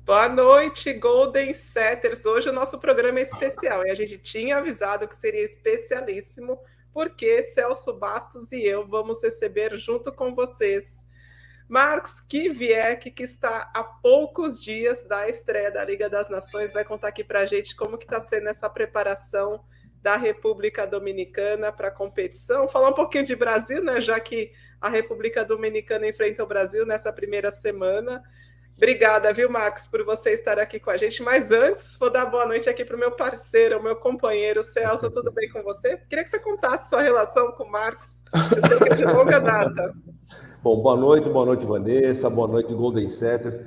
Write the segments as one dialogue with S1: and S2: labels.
S1: Boa noite, Golden Setters. Hoje o nosso programa é especial e a gente tinha avisado que seria especialíssimo, porque Celso Bastos e eu vamos receber junto com vocês Marcos Kivieck, que está a poucos dias da estreia da Liga das Nações, vai contar aqui para a gente como que está sendo essa preparação da República Dominicana para a competição. Falar um pouquinho de Brasil, né? Já que a República Dominicana enfrenta o Brasil nessa primeira semana. Obrigada, viu, Marcos, por você estar aqui com a gente. Mas antes, vou dar boa noite aqui para o meu parceiro, o meu companheiro, Celso. Tudo bem com você? Queria que você contasse sua relação com o Marcos. Eu sei que é de longa data.
S2: Bom, boa noite, Vanessa, boa noite, Golden Setters.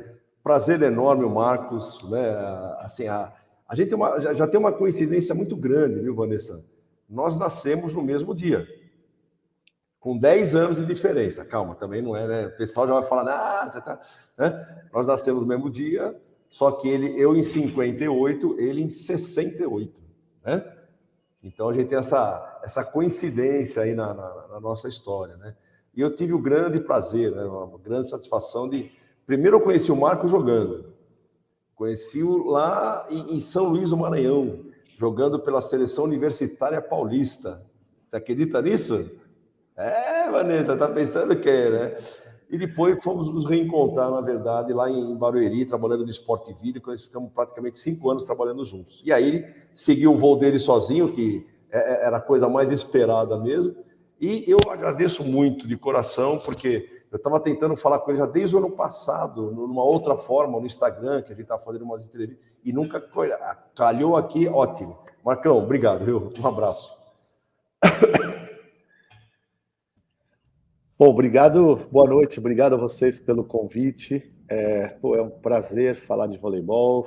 S2: Prazer enorme, o Marcos, né? Assim, a gente já tem uma coincidência muito grande, viu, Vanessa? Nós nascemos no mesmo dia, com 10 anos de diferença. Calma, também não é, né? O pessoal já vai falar, você tá, né? Nós nascemos no mesmo dia, só que eu em 58, ele em 68, né? Então a gente tem essa coincidência aí na nossa história, né? E eu tive o grande prazer, né, uma grande satisfação de... Primeiro eu conheci o Marco jogando. Conheci-o lá em São Luís do Maranhão, jogando pela Seleção Universitária Paulista. Você acredita nisso? Vanessa, tá pensando o quê, né? E depois fomos nos reencontrar, na verdade, lá em Barueri, trabalhando no Sport Video, quando nós ficamos praticamente 5 anos trabalhando juntos. E aí ele seguiu o voo dele sozinho, que era a coisa mais esperada mesmo. E eu agradeço muito de coração, porque eu estava tentando falar com ele já desde o ano passado, numa outra forma, no Instagram, que a gente estava fazendo umas entrevistas, e nunca calhou aqui, ótimo. Marcão, obrigado, viu? Um abraço.
S3: Bom, obrigado, boa noite, obrigado a vocês pelo convite. É um prazer falar de voleibol,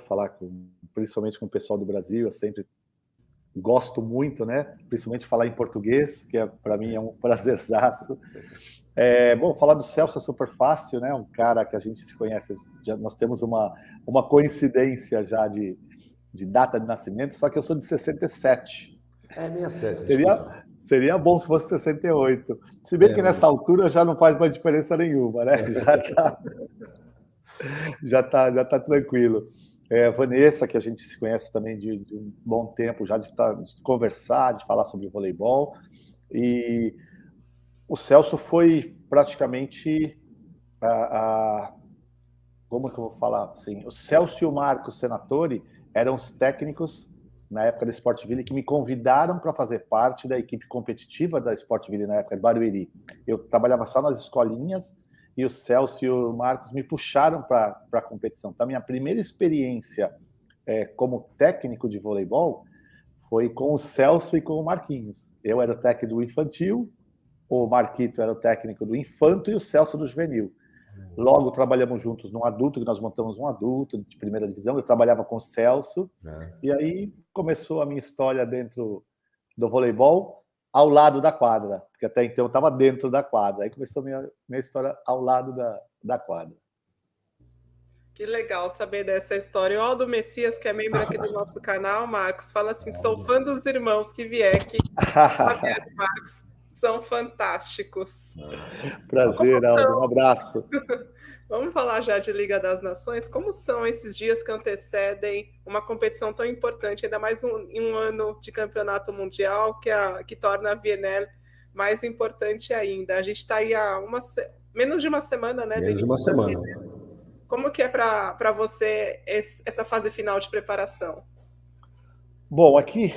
S3: principalmente com o pessoal do Brasil. Eu sempre gosto muito, né? Principalmente falar em português, que para mim é um prazerzaço. Bom, falar do Celso é super fácil, né? Um cara que a gente se conhece, nós temos uma coincidência já de data de nascimento, só que eu sou de 67.
S2: 67,
S3: Seria bom se fosse 68. Se bem que nessa altura já não faz mais diferença nenhuma, né? Já tá tranquilo. Vanessa, que a gente se conhece também de um bom tempo, já de conversar, de falar sobre voleibol. E o Celso foi praticamente como que eu vou falar assim? O Celso e o Marcos Senatori eram os técnicos na época da Sportville, que me convidaram para fazer parte da equipe competitiva da Sportville na época de Barueri. Eu trabalhava só nas escolinhas e o Celso e o Marcos me puxaram para a competição. Então, a minha primeira experiência como técnico de voleibol foi com o Celso e com o Marquinhos. Eu era o técnico do infantil, o Marquito era o técnico do infanto e o Celso do juvenil. Logo trabalhamos juntos num adulto, que nós montamos um adulto de primeira divisão. Eu trabalhava com o Celso, e aí começou a minha história dentro do voleibol, ao lado da quadra, porque até então eu estava dentro da quadra. Aí começou a minha história ao lado da quadra.
S1: Que legal saber dessa história. O Aldo Messias, que é membro aqui do nosso canal, Marcos, fala assim: sou fã dos irmãos Kivieck. Marcos, são fantásticos.
S3: Prazer, Aldo. Um abraço.
S1: Vamos falar já de Liga das Nações. Como são esses dias que antecedem uma competição tão importante, ainda mais em um ano de campeonato mundial, que torna a VNL mais importante ainda? A gente está aí há menos de uma semana, né?
S2: Menos de uma semana.
S1: Como que é para você essa fase final de preparação?
S3: Bom, aqui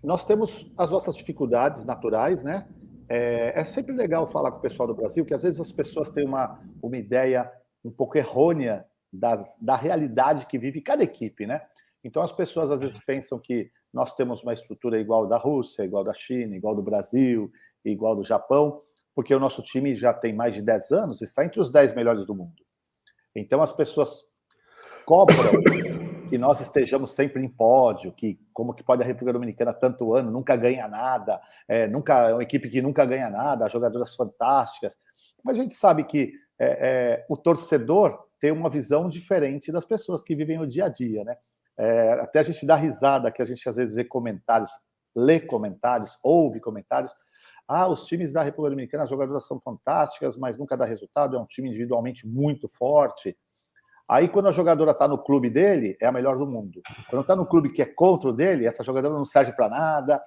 S3: nós temos as nossas dificuldades naturais, né? É sempre legal falar com o pessoal do Brasil, que às vezes as pessoas têm uma ideia um pouco errônea da realidade que vive cada equipe, né? Então as pessoas às vezes pensam que nós temos uma estrutura igual da Rússia, igual da China, igual do Brasil, igual do Japão, porque o nosso time já tem mais de 10 anos e está entre os 10 melhores do mundo. Então as pessoas cobram que nós estejamos sempre em pódio, que como que pode a República Dominicana tanto ano, nunca ganha nada, é uma equipe que nunca ganha nada, jogadoras fantásticas. Mas a gente sabe que o torcedor tem uma visão diferente das pessoas que vivem o dia a dia, né? Até a gente dá risada, que a gente às vezes vê comentários, lê comentários, ouve comentários. Os times da República Dominicana, as jogadoras são fantásticas, mas nunca dá resultado, é um time individualmente muito forte. Aí, quando a jogadora está no clube dele, é a melhor do mundo. Quando está no clube que é contra o dele, essa jogadora não serve para nada.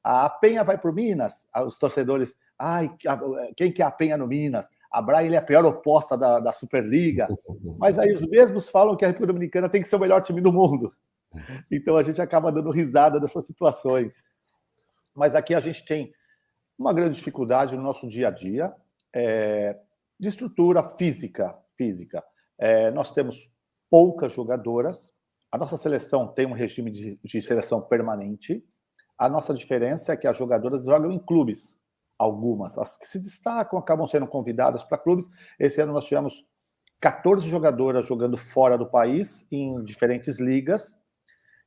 S3: A Penha vai para o Minas, os torcedores... Ai, quem que é a Penha no Minas? A Braille é a pior oposta da Superliga. Mas aí os mesmos falam que a República Dominicana tem que ser o melhor time do mundo. Então a gente acaba dando risada dessas situações. Mas aqui a gente tem uma grande dificuldade no nosso dia a dia de estrutura física. Nós temos poucas jogadoras. A nossa seleção tem um regime de seleção permanente. A nossa diferença é que as jogadoras jogam em clubes. Algumas. As que se destacam acabam sendo convidadas para clubes. Esse ano nós tivemos 14 jogadoras jogando fora do país, em diferentes ligas,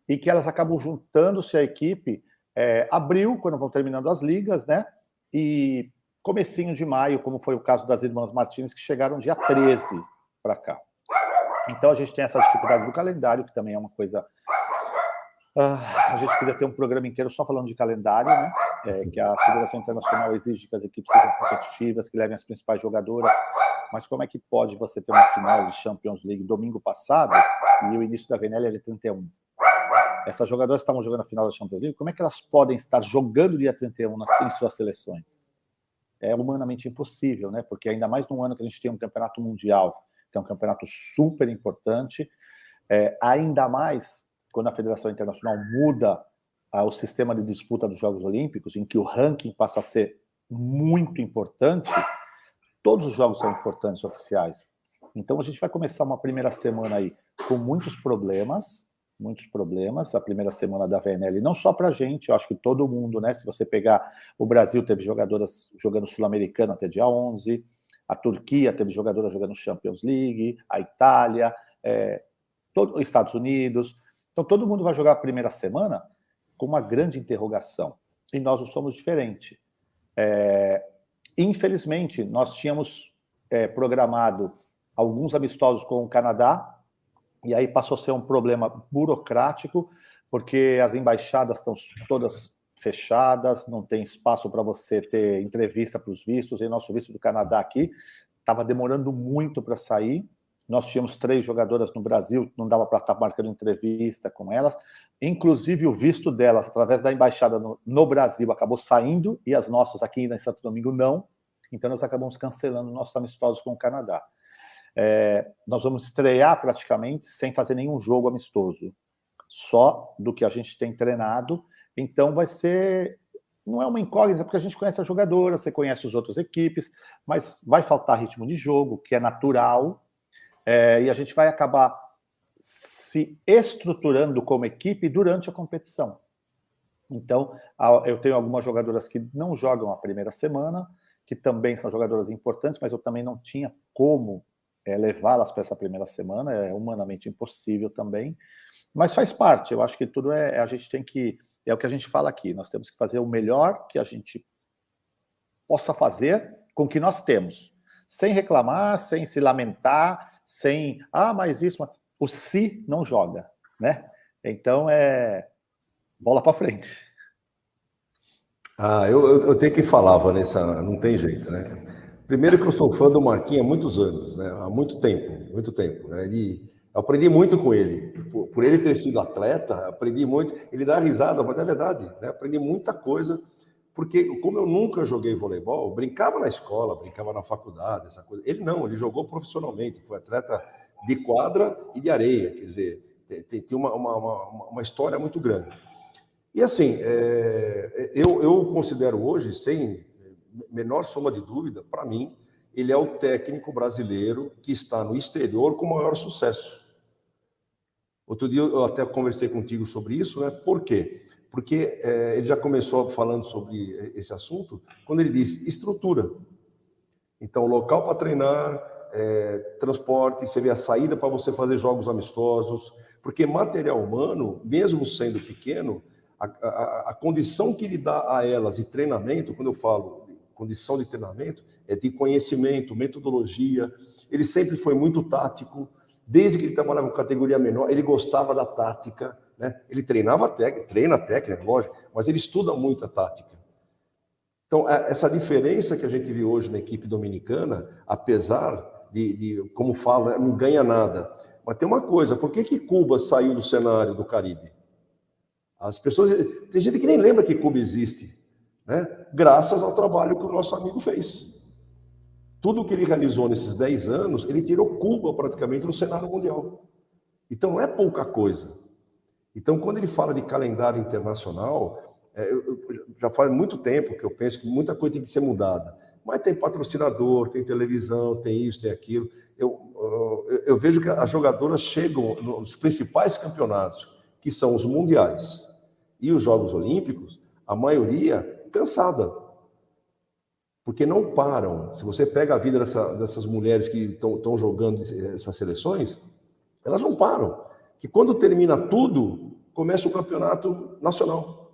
S3: e que elas acabam juntando-se à equipe abril, quando vão terminando as ligas, né? E comecinho de maio, como foi o caso das Irmãs Martins, que chegaram dia 13 para cá. Então a gente tem essa dificuldade do calendário, que também é uma coisa... a gente podia ter um programa inteiro só falando de calendário, né? Que a Federação Internacional exige que as equipes sejam competitivas, que levem as principais jogadoras, mas como é que pode você ter uma final de Champions League domingo passado e o início da VNL é de 31? Essas jogadoras estavam jogando a final da Champions League, como é que elas podem estar jogando dia 31 em suas seleções? É humanamente impossível, né? Porque ainda mais num ano que a gente tem um campeonato mundial, que é um campeonato super importante, ainda mais quando a Federação Internacional muda o sistema de disputa dos Jogos Olímpicos, em que o ranking passa a ser muito importante, todos os jogos são importantes oficiais. Então a gente vai começar uma primeira semana aí com muitos problemas, a primeira semana da VNL, não só para a gente, eu acho que todo mundo, né? Se você pegar o Brasil, teve jogadoras jogando Sul-Americano até dia 11, a Turquia teve jogadoras jogando Champions League, a Itália, os Estados Unidos. Então todo mundo vai jogar a primeira semana com uma grande interrogação. E nós não somos diferentes. Infelizmente, nós tínhamos programado alguns amistosos com o Canadá, e aí passou a ser um problema burocrático, porque as embaixadas estão todas fechadas, não tem espaço para você ter entrevista para os vistos, e nosso visto do Canadá aqui estava demorando muito para sair. Nós tínhamos 3 jogadoras no Brasil, não dava para estar marcando entrevista com elas. Inclusive, o visto delas, através da embaixada no Brasil, acabou saindo, e as nossas aqui em Santo Domingo não. Então, nós acabamos cancelando nossos amistosos com o Canadá. Nós vamos estrear praticamente sem fazer nenhum jogo amistoso, só do que a gente tem treinado. Então, vai ser... Não é uma incógnita, porque a gente conhece a jogadora, você conhece as outras equipes, mas vai faltar ritmo de jogo, que é natural, e a gente vai acabar se estruturando como equipe durante a competição. Então, eu tenho algumas jogadoras que não jogam a primeira semana, que também são jogadoras importantes, mas eu também não tinha como levá-las para essa primeira semana, é humanamente impossível também, mas faz parte. Eu acho que tudo a gente tem que... É o que a gente fala aqui, nós temos que fazer o melhor que a gente possa fazer com o que nós temos, sem reclamar, sem se lamentar, sem, mas isso... O se não joga, né? Então, bola para frente.
S2: Eu tenho que falar, Vanessa, não tem jeito, né? Primeiro que eu sou fã do Marquinhos há muitos anos, né? Há muito tempo, né? Eu aprendi muito com ele. Por ele ter sido atleta, aprendi muito. Ele dá risada, mas é verdade, né? Aprendi muita coisa, porque como eu nunca joguei voleibol, brincava na escola, brincava na faculdade, essa coisa. Ele não, ele jogou profissionalmente, foi atleta de quadra e de areia, quer dizer, tem uma história muito grande. E assim, eu considero hoje, sem menor soma de dúvida, para mim, ele é o técnico brasileiro que está no exterior com maior sucesso. Outro dia eu até conversei contigo sobre isso, né? Por quê? Porque ele já começou falando sobre esse assunto quando ele disse estrutura. Então, local para treinar, transporte, você vê a saída para você fazer jogos amistosos, porque material humano, mesmo sendo pequeno, a condição que ele dá a elas de treinamento, quando eu falo condição de treinamento, é de conhecimento, metodologia. Ele sempre foi muito tático, desde que ele trabalhava com categoria menor, ele gostava da tática, né? Ele treinava treina a técnica, lógico, mas ele estuda muito a tática. Então, essa diferença que a gente viu hoje na equipe dominicana, apesar como fala, não ganha nada. Mas tem uma coisa, por que Cuba saiu do cenário do Caribe? As pessoas, tem gente que nem lembra que Cuba existe, né? Graças ao trabalho que o nosso amigo fez. Tudo que ele realizou nesses 10 anos, ele tirou Cuba praticamente do cenário mundial. Então não é pouca coisa. Então quando ele fala de calendário internacional, já faz muito tempo que eu penso que muita coisa tem que ser mudada. Mas tem patrocinador, tem televisão, tem isso, tem aquilo. Eu vejo que as jogadoras chegam nos principais campeonatos, que são os mundiais e os Jogos Olímpicos, a maioria cansada. Porque não param. Se você pega a vida dessas mulheres que estão jogando essas seleções, elas não param. Que quando termina tudo, começa o campeonato nacional.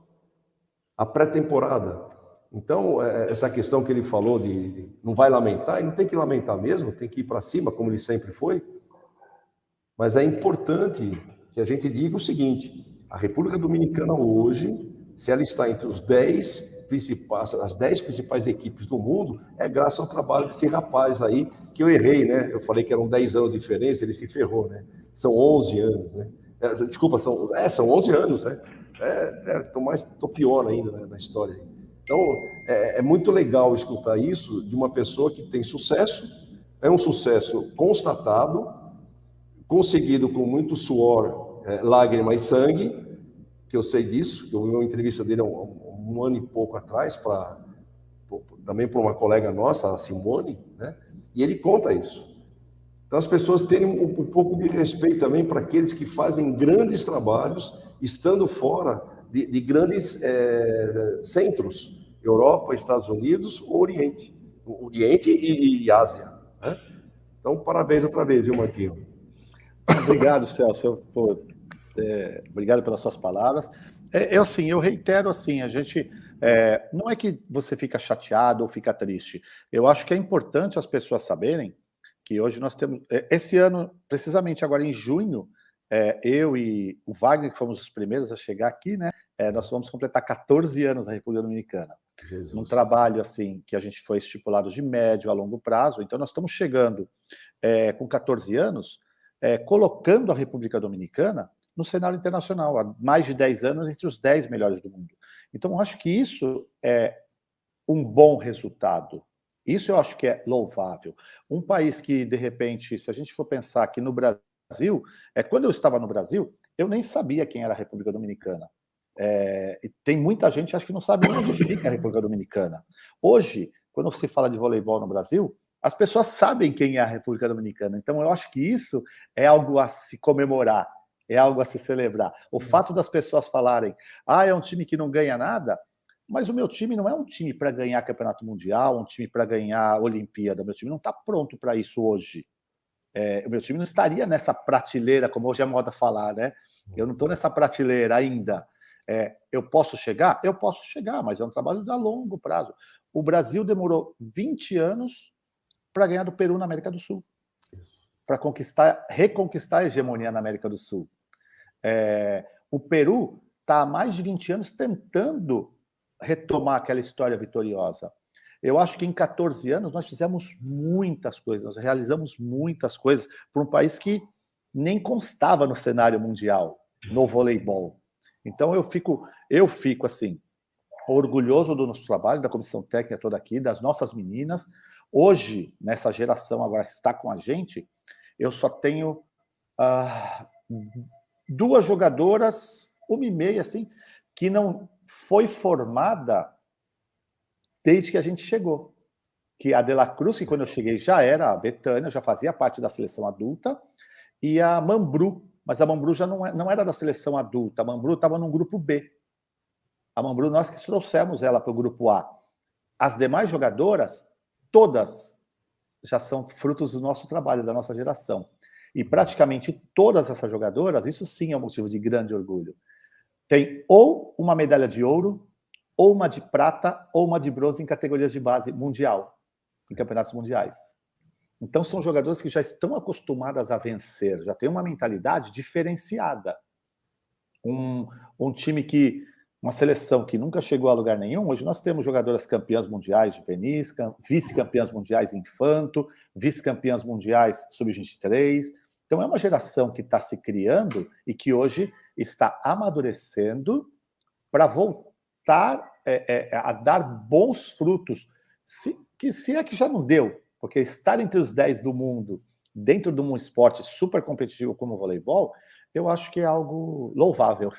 S2: A pré-temporada. Então, essa questão que ele falou de não vai lamentar, e não tem que lamentar mesmo, tem que ir para cima, como ele sempre foi. Mas é importante que a gente diga o seguinte: a República Dominicana hoje, se ela está entre as 10 principais equipes do mundo, é graças ao trabalho desse rapaz aí, que eu errei, né? Eu falei que eram 10 anos de diferença, ele se ferrou, né? São 11 anos, né? Desculpa, são 11 anos, né? Tô pior ainda, né, na história. Então, é muito legal escutar isso de uma pessoa que tem sucesso, é um sucesso constatado, conseguido com muito suor, lágrima e sangue, que eu sei disso, eu vi uma entrevista dele há um ano e pouco atrás, também para uma colega nossa, a Simone, né? E ele conta isso. Então as pessoas terem um pouco de respeito também para aqueles que fazem grandes trabalhos, estando fora de grandes centros, Europa, Estados Unidos, Oriente e Ásia, né? Então, parabéns outra vez, viu, Marquinhos?
S3: Obrigado, Celso. Obrigado pelas suas palavras. Eu reitero assim, a gente não é que você fica chateado ou fica triste. Eu acho que é importante as pessoas saberem que hoje nós temos, esse ano, precisamente agora em junho, eu e o Wagner, que fomos os primeiros a chegar aqui, né? Nós vamos completar 14 anos na República Dominicana. Jesus. Num trabalho assim que a gente foi estipulado de médio a longo prazo. Então nós estamos chegando com 14 anos, colocando a República Dominicana no cenário internacional, há mais de 10 anos entre os 10 melhores do mundo. Então eu acho que isso é um bom resultado. Isso eu acho que é louvável. Um país que, de repente, se a gente for pensar que no Brasil, quando eu estava no Brasil, eu nem sabia quem era a República Dominicana. E tem muita gente que acho que não sabe onde fica a República Dominicana. Hoje, quando se fala de voleibol no Brasil, as pessoas sabem quem é a República Dominicana. Então, eu acho que isso é algo a se comemorar, é algo a se celebrar. O fato das pessoas falarem, é um time que não ganha nada, mas o meu time não é um time para ganhar campeonato mundial, um time para ganhar Olimpíada. O meu time não está pronto para isso hoje. O meu time não estaria nessa prateleira, como hoje é moda falar, né? Eu não estou nessa prateleira ainda. Eu posso chegar? Eu posso chegar, mas é um trabalho a longo prazo. O Brasil demorou 20 anos para ganhar do Peru na América do Sul, para reconquistar a hegemonia na América do Sul. O Peru está há mais de 20 anos tentando retomar aquela história vitoriosa. Eu acho que em 14 anos nós fizemos muitas coisas, nós realizamos muitas coisas para um país que nem constava no cenário mundial, no voleibol. Então eu fico assim, orgulhoso do nosso trabalho, da comissão técnica toda aqui, das nossas meninas. Hoje, nessa geração agora que está com a gente, eu só tenho 2 jogadoras, 1,5, assim, que não foi formada desde que a gente chegou. Que a De La Cruz, que quando eu cheguei já era a Betânia, já fazia parte da seleção adulta, e a Mambru, mas a Mambru já não era da seleção adulta, a Mambru estava no grupo B. A Mambru, nós que trouxemos ela para o grupo A. As demais jogadoras, todas, já são frutos do nosso trabalho, da nossa geração. E praticamente todas essas jogadoras, isso sim é um motivo de grande orgulho, tem ou uma medalha de ouro, ou uma de prata, ou uma de bronze em categorias de base mundial, em campeonatos mundiais. Então são jogadores que já estão acostumadas a vencer, já tem uma mentalidade diferenciada. Um time que uma seleção que nunca chegou a lugar nenhum. Hoje nós temos jogadoras campeãs mundiais de juvenis, vice-campeãs mundiais infanto, vice-campeãs mundiais sub-23. Então é uma geração que está se criando e que hoje está amadurecendo para voltar a dar bons frutos. Se é que já não deu, porque estar entre os 10 do mundo, dentro de um esporte super competitivo como o voleibol, eu acho que é algo louvável.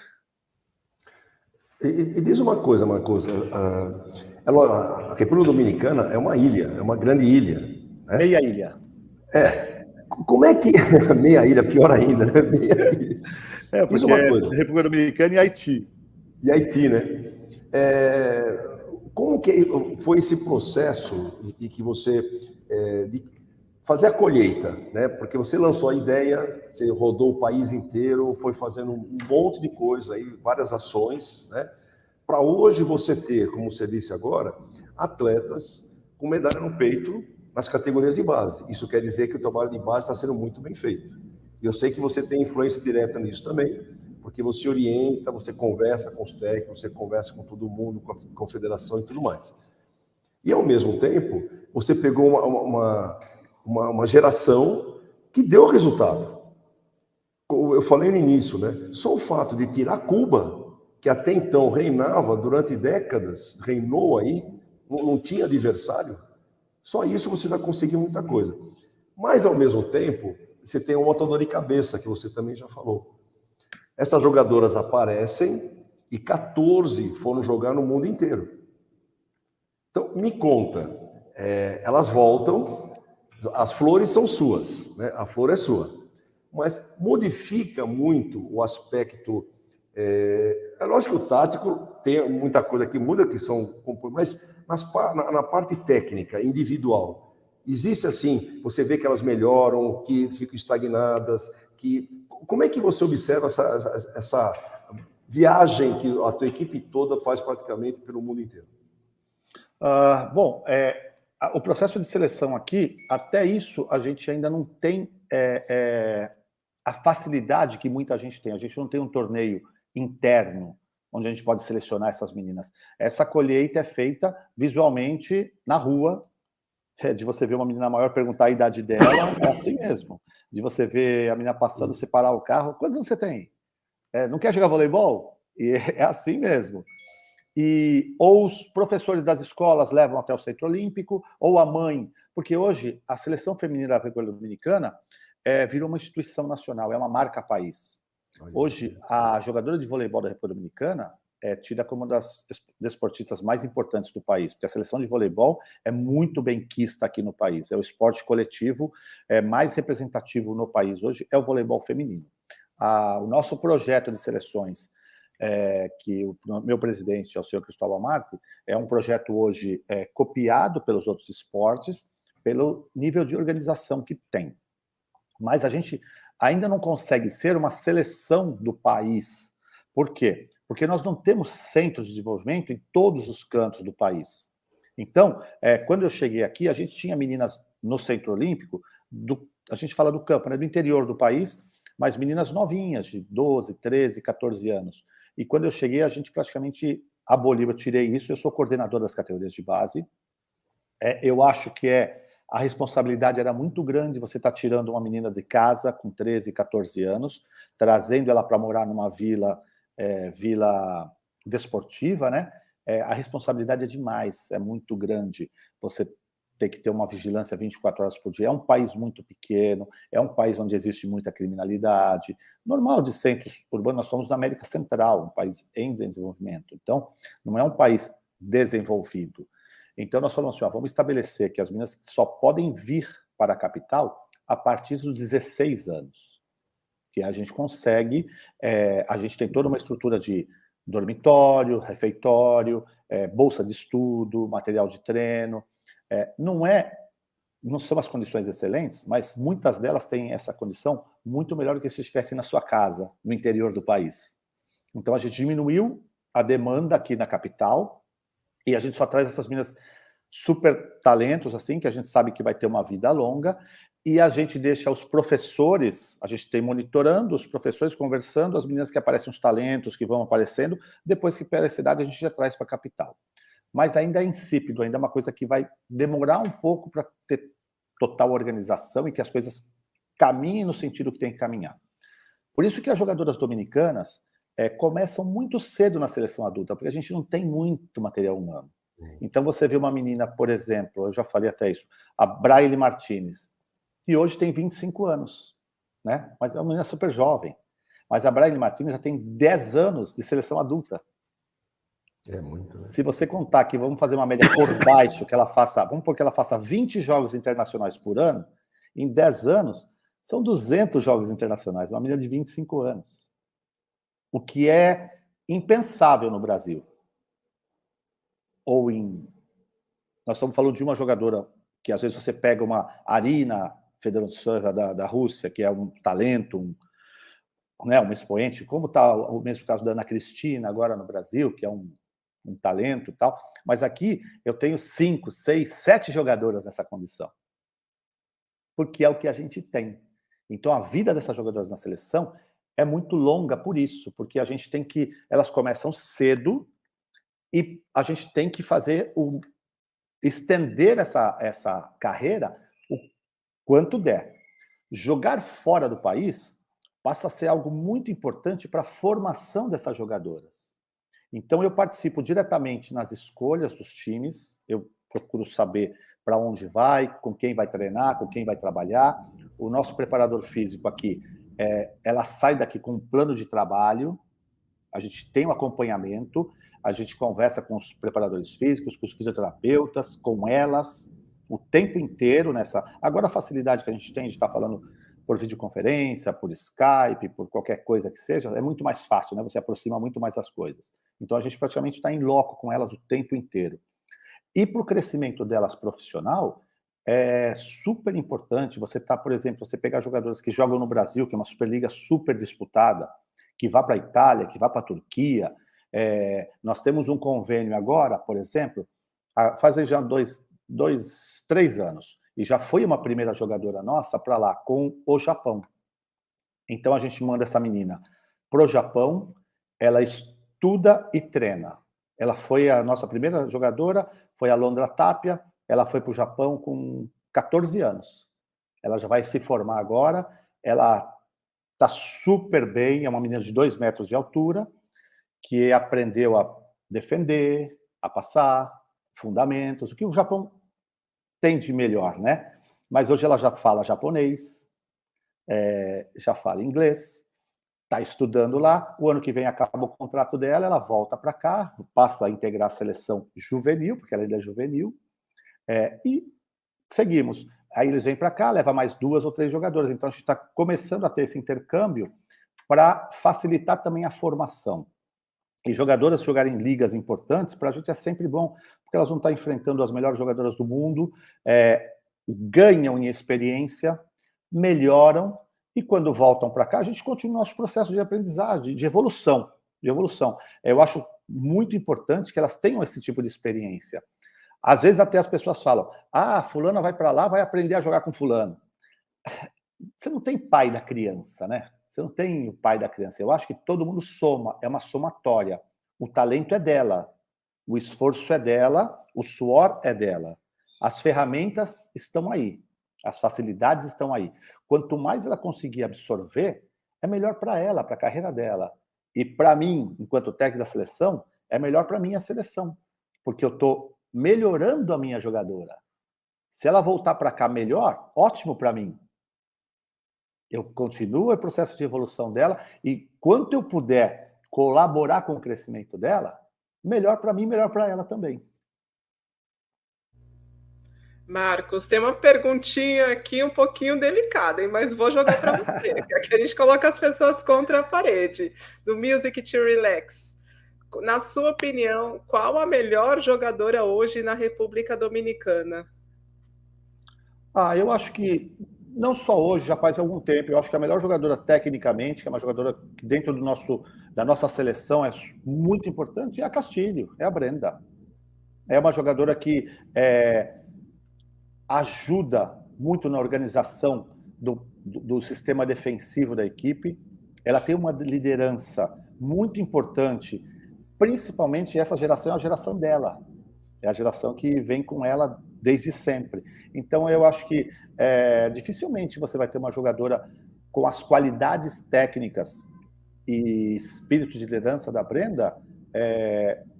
S2: E diz uma coisa, Marcos, a República Dominicana é uma ilha, é uma grande ilha. Né?
S3: Meia ilha.
S2: Como é que... Meia ilha, pior ainda, né? Meia ilha.
S3: Porque uma coisa. República Dominicana e Haiti.
S2: E Haiti, né? Como que foi esse processo e que você... de fazer a colheita, né? Porque você lançou a ideia, você rodou o país inteiro, foi fazendo um monte de coisa aí, várias ações, né? Para hoje você ter, como você disse agora, atletas com medalha no peito nas categorias de base. Isso quer dizer que o trabalho de base está sendo muito bem feito. E eu sei que você tem influência direta nisso também, porque você orienta, você conversa com os técnicos, você conversa com todo mundo, com a confederação e tudo mais. E, ao mesmo tempo, você pegou uma geração que deu resultado. Eu falei no início, né? Só o fato de tirar Cuba, que até então reinava durante décadas, reinou aí, não tinha adversário, só isso você já conseguiu muita coisa. Mas, ao mesmo tempo, você tem uma outra dor de cabeça, que você também já falou. Essas jogadoras aparecem e 14 foram jogar no mundo inteiro. Então, me conta, elas voltam, as flores são suas, né? A flor é sua, mas modifica muito o aspecto, é lógico que o tático tem muita coisa que muda, que são, mas na parte técnica, individual, existe assim, você vê que elas melhoram, que ficam estagnadas, como é que você observa essa viagem que a tua equipe toda faz praticamente pelo mundo inteiro?
S3: Bom, o processo de seleção aqui, até isso a gente ainda não tem a facilidade que muita gente tem. A gente não tem um torneio interno onde a gente pode selecionar essas meninas. Essa colheita é feita visualmente na rua, de você ver uma menina maior, perguntar a idade dela, é assim mesmo. De você ver a menina passando, separar o carro. Quantos anos você tem? Não quer jogar voleibol? E é assim mesmo. Ou os professores das escolas levam até o Centro Olímpico, ou a mãe, porque hoje a seleção feminina da República Dominicana virou uma instituição nacional, é uma marca país. Hoje, a jogadora de voleibol da República Dominicana é tida como uma das desportistas mais importantes do país, porque a seleção de voleibol é muito bem quista aqui no país, é o esporte coletivo mais representativo no país hoje, é o voleibol feminino. O nosso projeto de seleções, que o meu presidente é o senhor Cristóbal Marti, é um projeto hoje copiado pelos outros esportes, pelo nível de organização que tem. Mas a gente ainda não consegue ser uma seleção do país. Por quê? Porque nós não temos centros de desenvolvimento em todos os cantos do país. Então, quando eu cheguei aqui, a gente tinha meninas no Centro Olímpico, a gente fala do campo, né, do interior do país, mas meninas novinhas, de 12, 13, 14 anos. E quando eu cheguei, a gente praticamente aboliu, eu tirei isso, eu sou coordenador das categorias de base. Eu acho que a responsabilidade era muito grande, você está tirando uma menina de casa com 13, 14 anos, trazendo ela para morar numa vila desportiva, né? A responsabilidade é demais, é muito grande. Você tem que ter uma vigilância 24 horas por dia. É um país muito pequeno, é um país onde existe muita criminalidade. Normal de centros urbanos, nós estamos na América Central, um país em desenvolvimento. Então, não é um país desenvolvido. Então, nós falamos assim, vamos estabelecer que as meninas só podem vir para a capital a partir dos 16 anos. Que a gente consegue, a gente tem toda uma estrutura de dormitório, refeitório, bolsa de estudo, material de treino. Não são as condições excelentes, mas muitas delas têm essa condição muito melhor do que se estivessem na sua casa, no interior do país. Então, a gente diminuiu a demanda aqui na capital e a gente só traz essas meninas super talentos, assim, que a gente sabe que vai ter uma vida longa, e a gente deixa os professores, a gente tem monitorando, os professores conversando, as meninas que aparecem, os talentos que vão aparecendo, depois que pela cidade a gente já traz para a capital. Mas ainda é insípido, ainda é uma coisa que vai demorar um pouco para ter total organização e que as coisas caminhem no sentido que tem que caminhar. Por isso que as jogadoras dominicanas começam muito cedo na seleção adulta, porque a gente não tem muito material humano. Então você vê uma menina, por exemplo, eu já falei até isso, a Braille Martinez, que hoje tem 25 anos, né? Mas é uma menina super jovem. Mas a Braille Martinez já tem 10 anos de seleção adulta.
S2: É muito, né?
S3: Se você contar que vamos fazer uma média por baixo, que ela faça, vamos supor que ela faça 20 jogos internacionais por ano, em 10 anos, são 200 jogos internacionais, uma menina de 25 anos. O que é impensável no Brasil. Nós estamos falando de uma jogadora que às vezes você pega uma Arina Fedorcova da Rússia, que é um talento, um expoente, como está o mesmo caso da Ana Cristina agora no Brasil, que é um talento e tal. Mas aqui eu tenho 5, 6, 7 jogadoras nessa condição. Porque é o que a gente tem. Então a vida dessas jogadoras na seleção é muito longa por isso, porque a gente tem que... Elas começam cedo e a gente tem que estender essa carreira o quanto der. Jogar fora do país passa a ser algo muito importante para a formação dessas jogadoras. Então, eu participo diretamente nas escolhas dos times, eu procuro saber para onde vai, com quem vai treinar, com quem vai trabalhar. O nosso preparador físico aqui, ela sai daqui com um plano de trabalho, a gente tem um acompanhamento, a gente conversa com os preparadores físicos, com os fisioterapeutas, com elas, o tempo inteiro nessa... Agora, a facilidade que a gente tem de estar falando por videoconferência, por Skype, por qualquer coisa que seja, é muito mais fácil, né? Você aproxima muito mais as coisas. Então, a gente praticamente está em loco com elas o tempo inteiro. E para o crescimento delas profissional, é super importante você por exemplo, você pegar jogadores que jogam no Brasil, que é uma Superliga super disputada, que vá para a Itália, que vá para a Turquia. Nós temos um convênio agora, por exemplo, fazem já 3 anos, e já foi uma primeira jogadora nossa para lá, com o Japão. Então a gente manda essa menina para o Japão, ela estuda e treina. Ela foi a nossa primeira jogadora, foi a Londra Tapia, ela foi para o Japão com 14 anos. Ela já vai se formar agora, ela está super bem, é uma menina de 2 metros de altura, que aprendeu a defender, a passar, fundamentos, o que o Japão tem de melhor, né? Mas hoje ela já fala japonês, já fala inglês, está estudando lá, o ano que vem acaba o contrato dela, ela volta para cá, passa a integrar a seleção juvenil, porque ela ainda é juvenil, e seguimos. Aí eles vêm para cá, leva mais 2 ou 3 jogadoras, então a gente está começando a ter esse intercâmbio para facilitar também a formação. E jogadoras jogarem em ligas importantes, para a gente é sempre bom, porque elas vão estar enfrentando as melhores jogadoras do mundo, ganham em experiência, melhoram, e quando voltam para cá, a gente continua o nosso processo de aprendizagem, de evolução. Eu acho muito importante que elas tenham esse tipo de experiência. Às vezes até as pessoas falam, fulana vai para lá, vai aprender a jogar com fulano. Você não tem pai da criança, né? Você não tem o pai da criança. Eu acho que todo mundo soma, é uma somatória. O talento é dela, o esforço é dela, o suor é dela. As ferramentas estão aí, as facilidades estão aí. Quanto mais ela conseguir absorver, é melhor para ela, para a carreira dela. E para mim, enquanto técnico da seleção, é melhor para mim a seleção, porque eu estou melhorando a minha jogadora. Se ela voltar para cá melhor, ótimo para mim. Eu continuo o processo de evolução dela e quanto eu puder colaborar com o crescimento dela, melhor para mim, melhor para ela também.
S1: Marcos, tem uma perguntinha aqui um pouquinho delicada, hein? Mas vou jogar para você, que aqui a gente coloca as pessoas contra a parede, do Music to Relax. Na sua opinião, qual a melhor jogadora hoje na República Dominicana?
S3: Eu acho que, não só hoje, já faz algum tempo, eu acho que a melhor jogadora tecnicamente, que é uma jogadora que dentro da nossa seleção é muito importante, é a Castilho, é a Brenda. É uma jogadora que ajuda muito na organização do sistema defensivo da equipe. Ela tem uma liderança muito importante, principalmente essa geração é a geração dela. É a geração que vem com ela desde sempre. Então, eu acho que dificilmente você vai ter uma jogadora com as qualidades técnicas e espírito de liderança da Brenda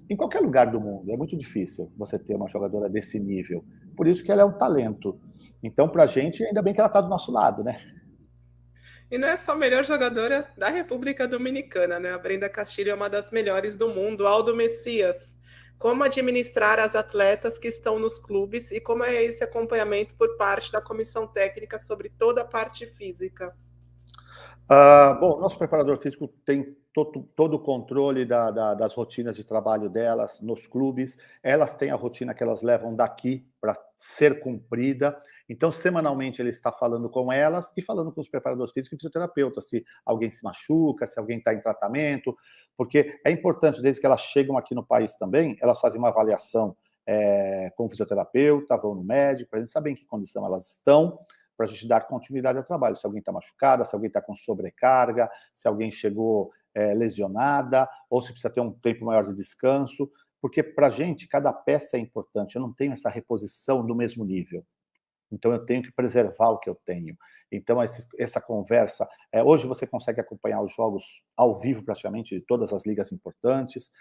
S3: em qualquer lugar do mundo. É muito difícil você ter uma jogadora desse nível. Por isso que ela é um talento. Então, para a gente, ainda bem que ela está do nosso lado, né?
S1: E não é só a melhor jogadora da República Dominicana, né? A Brenda Castilho é uma das melhores do mundo. Aldo Messias, como administrar as atletas que estão nos clubes e como é esse acompanhamento por parte da comissão técnica sobre toda a parte física?
S3: Bom, nosso preparador físico tem todo o controle das rotinas de trabalho delas nos clubes. Elas têm a rotina que elas levam daqui para ser cumprida. Então, semanalmente, ele está falando com elas e falando com os preparadores físicos e fisioterapeutas, se alguém se machuca, se alguém está em tratamento, porque é importante, desde que elas chegam aqui no país também, elas fazem uma avaliação com o fisioterapeuta, vão no médico, para eles saberem em que condição elas estão, para a gente dar continuidade ao trabalho. Se alguém está machucada, se alguém está com sobrecarga, se alguém chegou lesionada, ou se precisa ter um tempo maior de descanso, porque para a gente cada peça é importante. Eu não tenho essa reposição do mesmo nível. Então, eu tenho que preservar o que eu tenho. Então, essa conversa... hoje você consegue acompanhar os jogos ao vivo, praticamente, de todas as ligas importantes.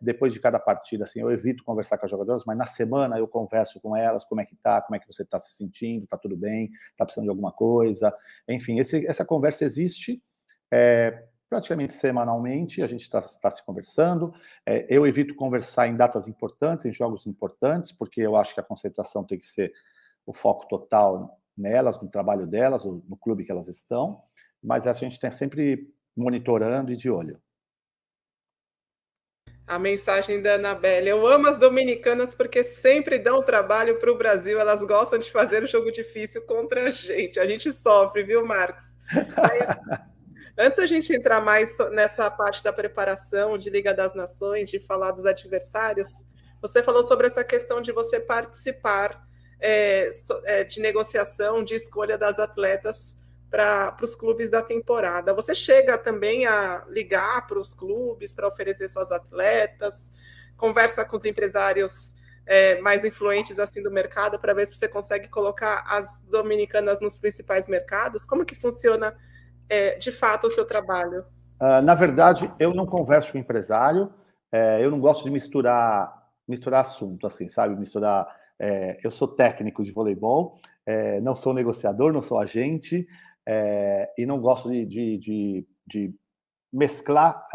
S3: Depois de cada partida, assim, eu evito conversar com as jogadoras, mas na semana eu converso com elas, como é que tá, como é que você está se sentindo, tá tudo bem, tá precisando de alguma coisa. Enfim, essa conversa existe praticamente semanalmente, a gente está se conversando. Eu evito conversar em datas importantes, em jogos importantes, porque eu acho que a concentração tem que ser o foco total nelas, no trabalho delas, no clube que elas estão, mas essa a gente tem sempre monitorando e de olho.
S1: A mensagem da Anabelle: eu amo as dominicanas porque sempre dão trabalho para o Brasil, elas gostam de fazer o jogo difícil contra a gente sofre, viu, Marcos? Mas antes da gente entrar mais nessa parte da preparação de Liga das Nações, de falar dos adversários, você falou sobre essa questão de você participar de negociação, de escolha das atletas para os clubes da temporada. Você chega também a ligar para os clubes para oferecer suas atletas, conversa com os empresários mais influentes assim do mercado para ver se você consegue colocar as dominicanas nos principais mercados? Como que funciona de fato o seu trabalho?
S3: Na verdade, eu não converso com o empresário, eu não gosto de misturar assunto, assim, sabe? Eu sou técnico de voleibol, não sou negociador, não sou agente, e não gosto de mesclar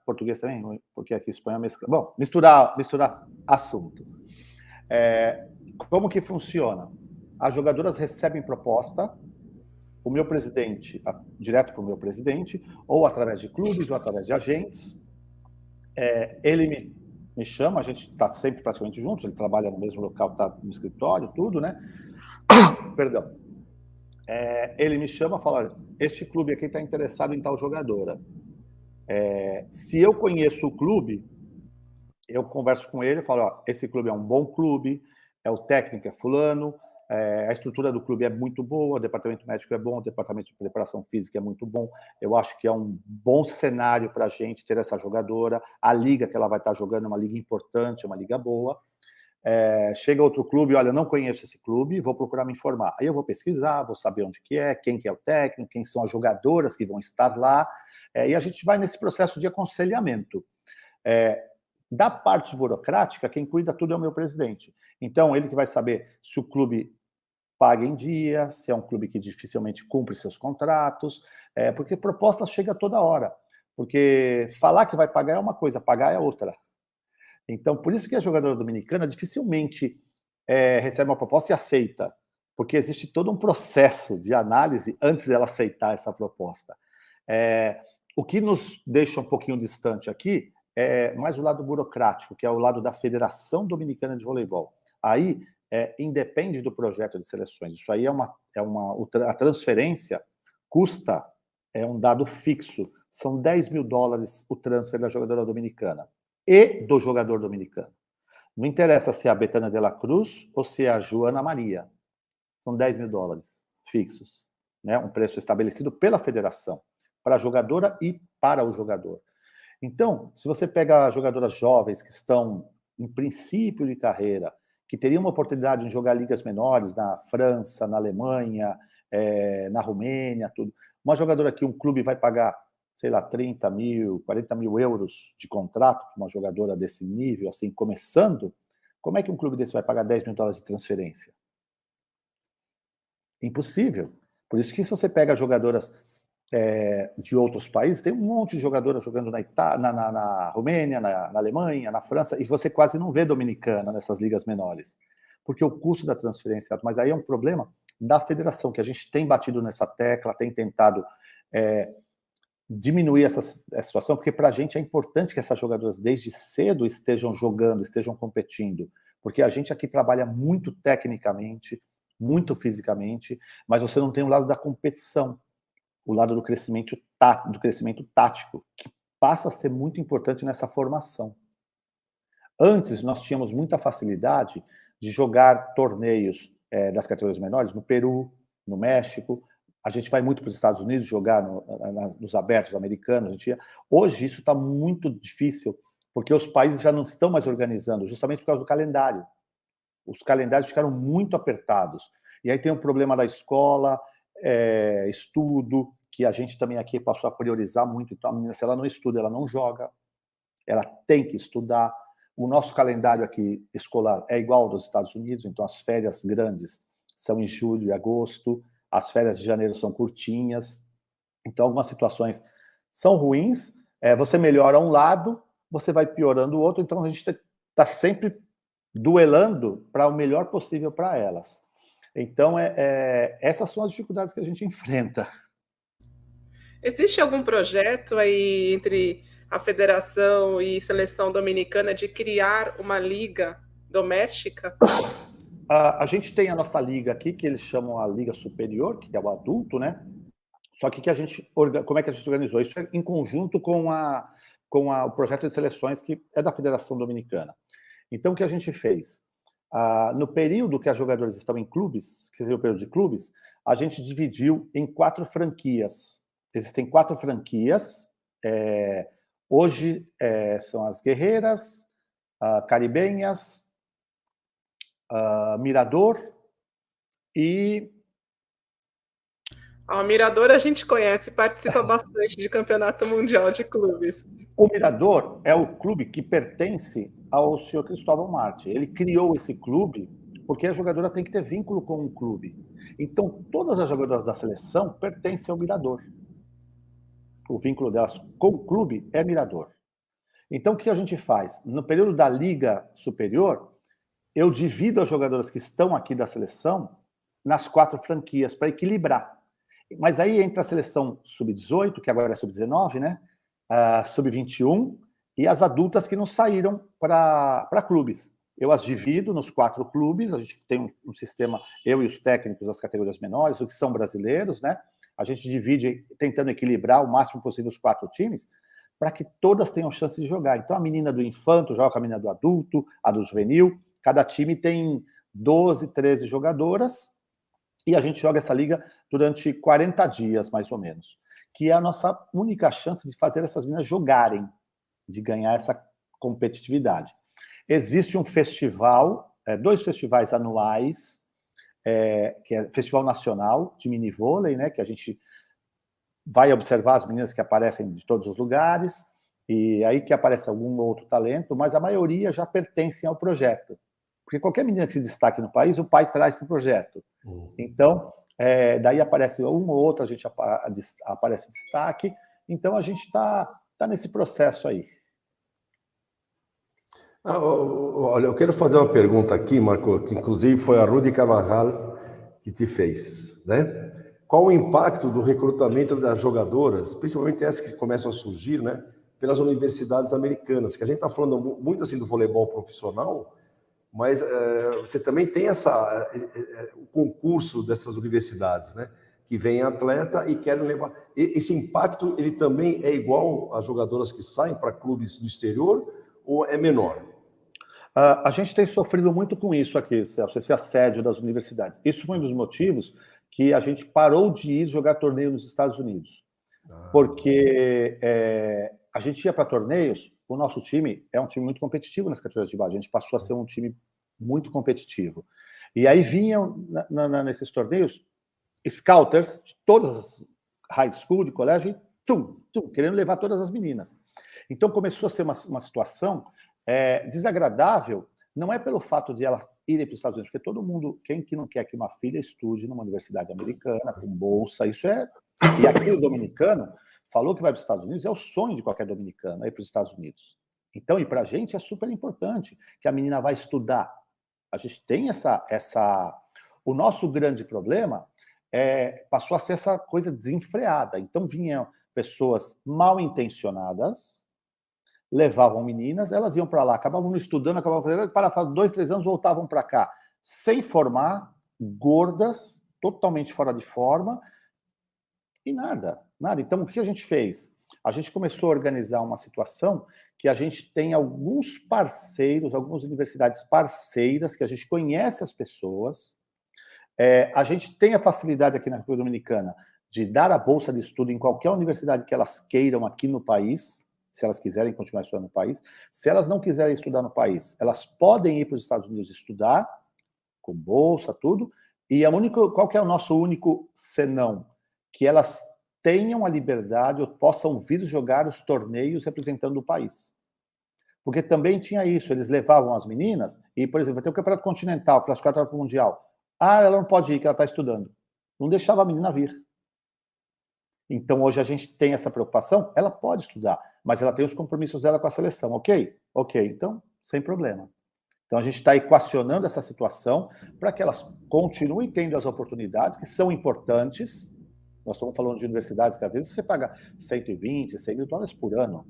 S3: português também, porque aqui em Espanha mescla. Bom, misturar assunto. Como que funciona? As jogadoras recebem proposta, o meu presidente, direto para o meu presidente, ou através de clubes, ou através de agentes. Ele me chama, a gente está sempre praticamente juntos, ele trabalha no mesmo local, está no escritório, tudo, né? Perdão. Ele me chama e fala: este clube aqui está interessado em tal jogadora. Se eu conheço o clube, eu converso com ele e falo: ó, esse clube é um bom clube, o técnico é fulano, a estrutura do clube é muito boa, o departamento médico é bom, o departamento de preparação física é muito bom. Eu acho que é um bom cenário para a gente ter essa jogadora. A liga que ela vai estar jogando é uma liga importante, é uma liga boa. Chega outro clube, olha, eu não conheço esse clube, vou procurar me informar. Aí eu vou pesquisar, vou saber onde que é, quem que é o técnico, quem são as jogadoras que vão estar lá, e a gente vai nesse processo de aconselhamento. Da parte burocrática, quem cuida tudo é o meu presidente. Então, ele que vai saber se o clube paga em dia, se é um clube que dificilmente cumpre seus contratos, porque proposta chega toda hora. Porque falar que vai pagar é uma coisa, pagar é outra. Então, por isso que a jogadora dominicana dificilmente recebe uma proposta e aceita, porque existe todo um processo de análise antes dela aceitar essa proposta. O que nos deixa um pouquinho distante aqui é mais o lado burocrático, que é o lado da Federação Dominicana de Voleibol. Aí independe do projeto de seleções. Isso aí a transferência custa, um dado fixo, são $10 mil o transfer da jogadora dominicana e do jogador dominicano. Não interessa se é a Betânia de la Cruz ou se é a Joana Maria. são 10 mil dólares fixos, né? Um preço estabelecido pela federação, para a jogadora e para o jogador. Então, se você pega jogadoras jovens que estão em princípio de carreira, que teriam uma oportunidade de jogar ligas menores na França, na Alemanha, na Romênia, tudo. Uma jogadora que um clube vai pagar, sei lá, 30 mil, 40 mil euros de contrato para uma jogadora desse nível, assim, começando, como é que um clube desse vai pagar 10 mil dólares de transferência? Impossível. Por isso que se você pega jogadoras de outros países, tem um monte de jogadoras jogando na Romênia, na Alemanha, na França, e você quase não vê dominicana nessas ligas menores, porque o custo da transferência é alto. Mas aí é um problema da federação, que a gente tem batido nessa tecla, tem tentado diminuir essa situação, porque para a gente é importante que essas jogadoras desde cedo estejam jogando, estejam competindo, porque a gente aqui trabalha muito tecnicamente, muito fisicamente, mas você não tem o lado da competição, o lado do crescimento tático, que passa a ser muito importante nessa formação. Antes, nós tínhamos muita facilidade de jogar torneios das categorias menores no Peru, no México. A gente vai muito para os Estados Unidos jogar nos abertos americanos. Hoje, isso está muito difícil, porque os países já não estão mais organizando, justamente por causa do calendário. Os calendários ficaram muito apertados. E aí tem o problema da escola, estudo, que a gente também aqui passou a priorizar muito. Então, a menina, se ela não estuda, ela não joga. Ela tem que estudar. O nosso calendário aqui escolar é igual ao dos Estados Unidos, então as férias grandes são em julho e agosto, as férias de janeiro são curtinhas. Então, algumas situações são ruins, você melhora um lado, você vai piorando o outro, então a gente está sempre duelando para o melhor possível para elas. Então, essas são as dificuldades que a gente enfrenta.
S1: Existe algum projeto aí entre a Federação e Seleção Dominicana de criar uma liga doméstica?
S3: A gente tem a nossa liga aqui, que eles chamam a Liga Superior, que é o adulto, né? Só que como é que a gente organizou? Isso é em conjunto com o projeto de seleções, que é da Federação Dominicana. Então, o que a gente fez? No período que as jogadoras estão em clubes, que seria o período de clubes, a gente dividiu em 4 franquias. Existem 4 franquias. Hoje são as Guerreiras, Caribenhas, Mirador e...
S1: O Mirador a gente conhece, participa bastante de campeonato mundial de clubes.
S3: O Mirador é o clube que pertence ao senhor Cristóvão Marti. Ele criou esse clube porque a jogadora tem que ter vínculo com um clube. Então, todas as jogadoras da seleção pertencem ao Mirador. O vínculo delas com o clube é Mirador. Então, o que a gente faz? No período da Liga Superior, eu divido as jogadoras que estão aqui da seleção nas 4 franquias para equilibrar. Mas aí entra a seleção sub-18, que agora é sub-19, né? Sub-21 e as adultas que não saíram para clubes. Eu as divido nos 4 clubes, a gente tem um sistema, eu e os técnicos das categorias menores, os que são brasileiros, né? A gente divide tentando equilibrar o máximo possível os 4 times, para que todas tenham chance de jogar. Então, a menina do infanto joga com a menina do adulto, a do juvenil. Cada time tem 12, 13 jogadoras e a gente joga essa liga durante 40 dias, mais ou menos, que é a nossa única chance de fazer essas meninas jogarem, de ganhar essa competitividade. Existe um festival, 2 festivais anuais, que é Festival Nacional de Minivôlei, né, que a gente vai observar as meninas que aparecem de todos os lugares, e aí que aparece algum outro talento, mas a maioria já pertencem ao projeto. Porque qualquer menina que se destaque no país, o pai traz para o projeto. Então, daí aparece uma ou outra, a gente aparece destaque, então a gente está nesse processo aí.
S2: Olha, eu quero fazer uma pergunta aqui, Marco, que inclusive foi a Rudy Carvajal que te fez, né? Qual o impacto do recrutamento das jogadoras, principalmente essas que começam a surgir, né, pelas universidades americanas? Que a gente está falando muito assim do voleibol profissional, mas você também tem o concurso dessas universidades, né, que vem atleta e querem levar. Esse impacto, ele também é igual às jogadoras que saem para clubes do exterior ou é menor?
S3: A gente tem sofrido muito com isso aqui, Celso, esse assédio das universidades. Isso foi um dos motivos que a gente parou de ir jogar torneio nos Estados Unidos. Porque a gente ia para torneios, o nosso time é um time muito competitivo nas categorias de base, a gente passou a ser um time muito competitivo. E aí vinham nesses torneios scouters de todas as high school, de colégio, e querendo levar todas as meninas. Então começou a ser uma situação desagradável, não é pelo fato de elas irem para os Estados Unidos, porque todo mundo, quem que não quer que uma filha estude numa universidade americana, com bolsa, isso é... E aqui o dominicano falou que vai para os Estados Unidos, é o sonho de qualquer dominicano, ir para os Estados Unidos. Então, e para a gente é super importante que a menina vai estudar. A gente tem essa... O nosso grande problema passou a ser essa coisa desenfreada. Então, vinham pessoas mal intencionadas, levavam meninas, elas iam para lá, acabavam estudando, acabavam fazendo, paravam 2, 3 anos, voltavam para cá, sem formar, gordas, totalmente fora de forma, e nada. Então, o que a gente fez? A gente começou a organizar uma situação que a gente tem alguns parceiros, algumas universidades parceiras, que a gente conhece as pessoas. A gente tem a facilidade aqui na República Dominicana de dar a bolsa de estudo em qualquer universidade que elas queiram aqui no país, se elas quiserem continuar estudando no país. Se elas não quiserem estudar no país, elas podem ir para os Estados Unidos estudar, com bolsa, tudo. E qual que é o nosso único senão? Que elas tenham a liberdade ou possam vir jogar os torneios representando o país. Porque também tinha isso, eles levavam as meninas e, por exemplo, vai ter o Campeonato Continental, classificatório para o Mundial. Ela não pode ir, que ela está estudando. Não deixava a menina vir. Então, hoje a gente tem essa preocupação, ela pode estudar, mas ela tem os compromissos dela com a seleção, ok? Ok, então, sem problema. Então, a gente está equacionando essa situação para que elas continuem tendo as oportunidades, que são importantes. Nós estamos falando de universidades que, às vezes, você paga 120, 100 mil dólares por ano.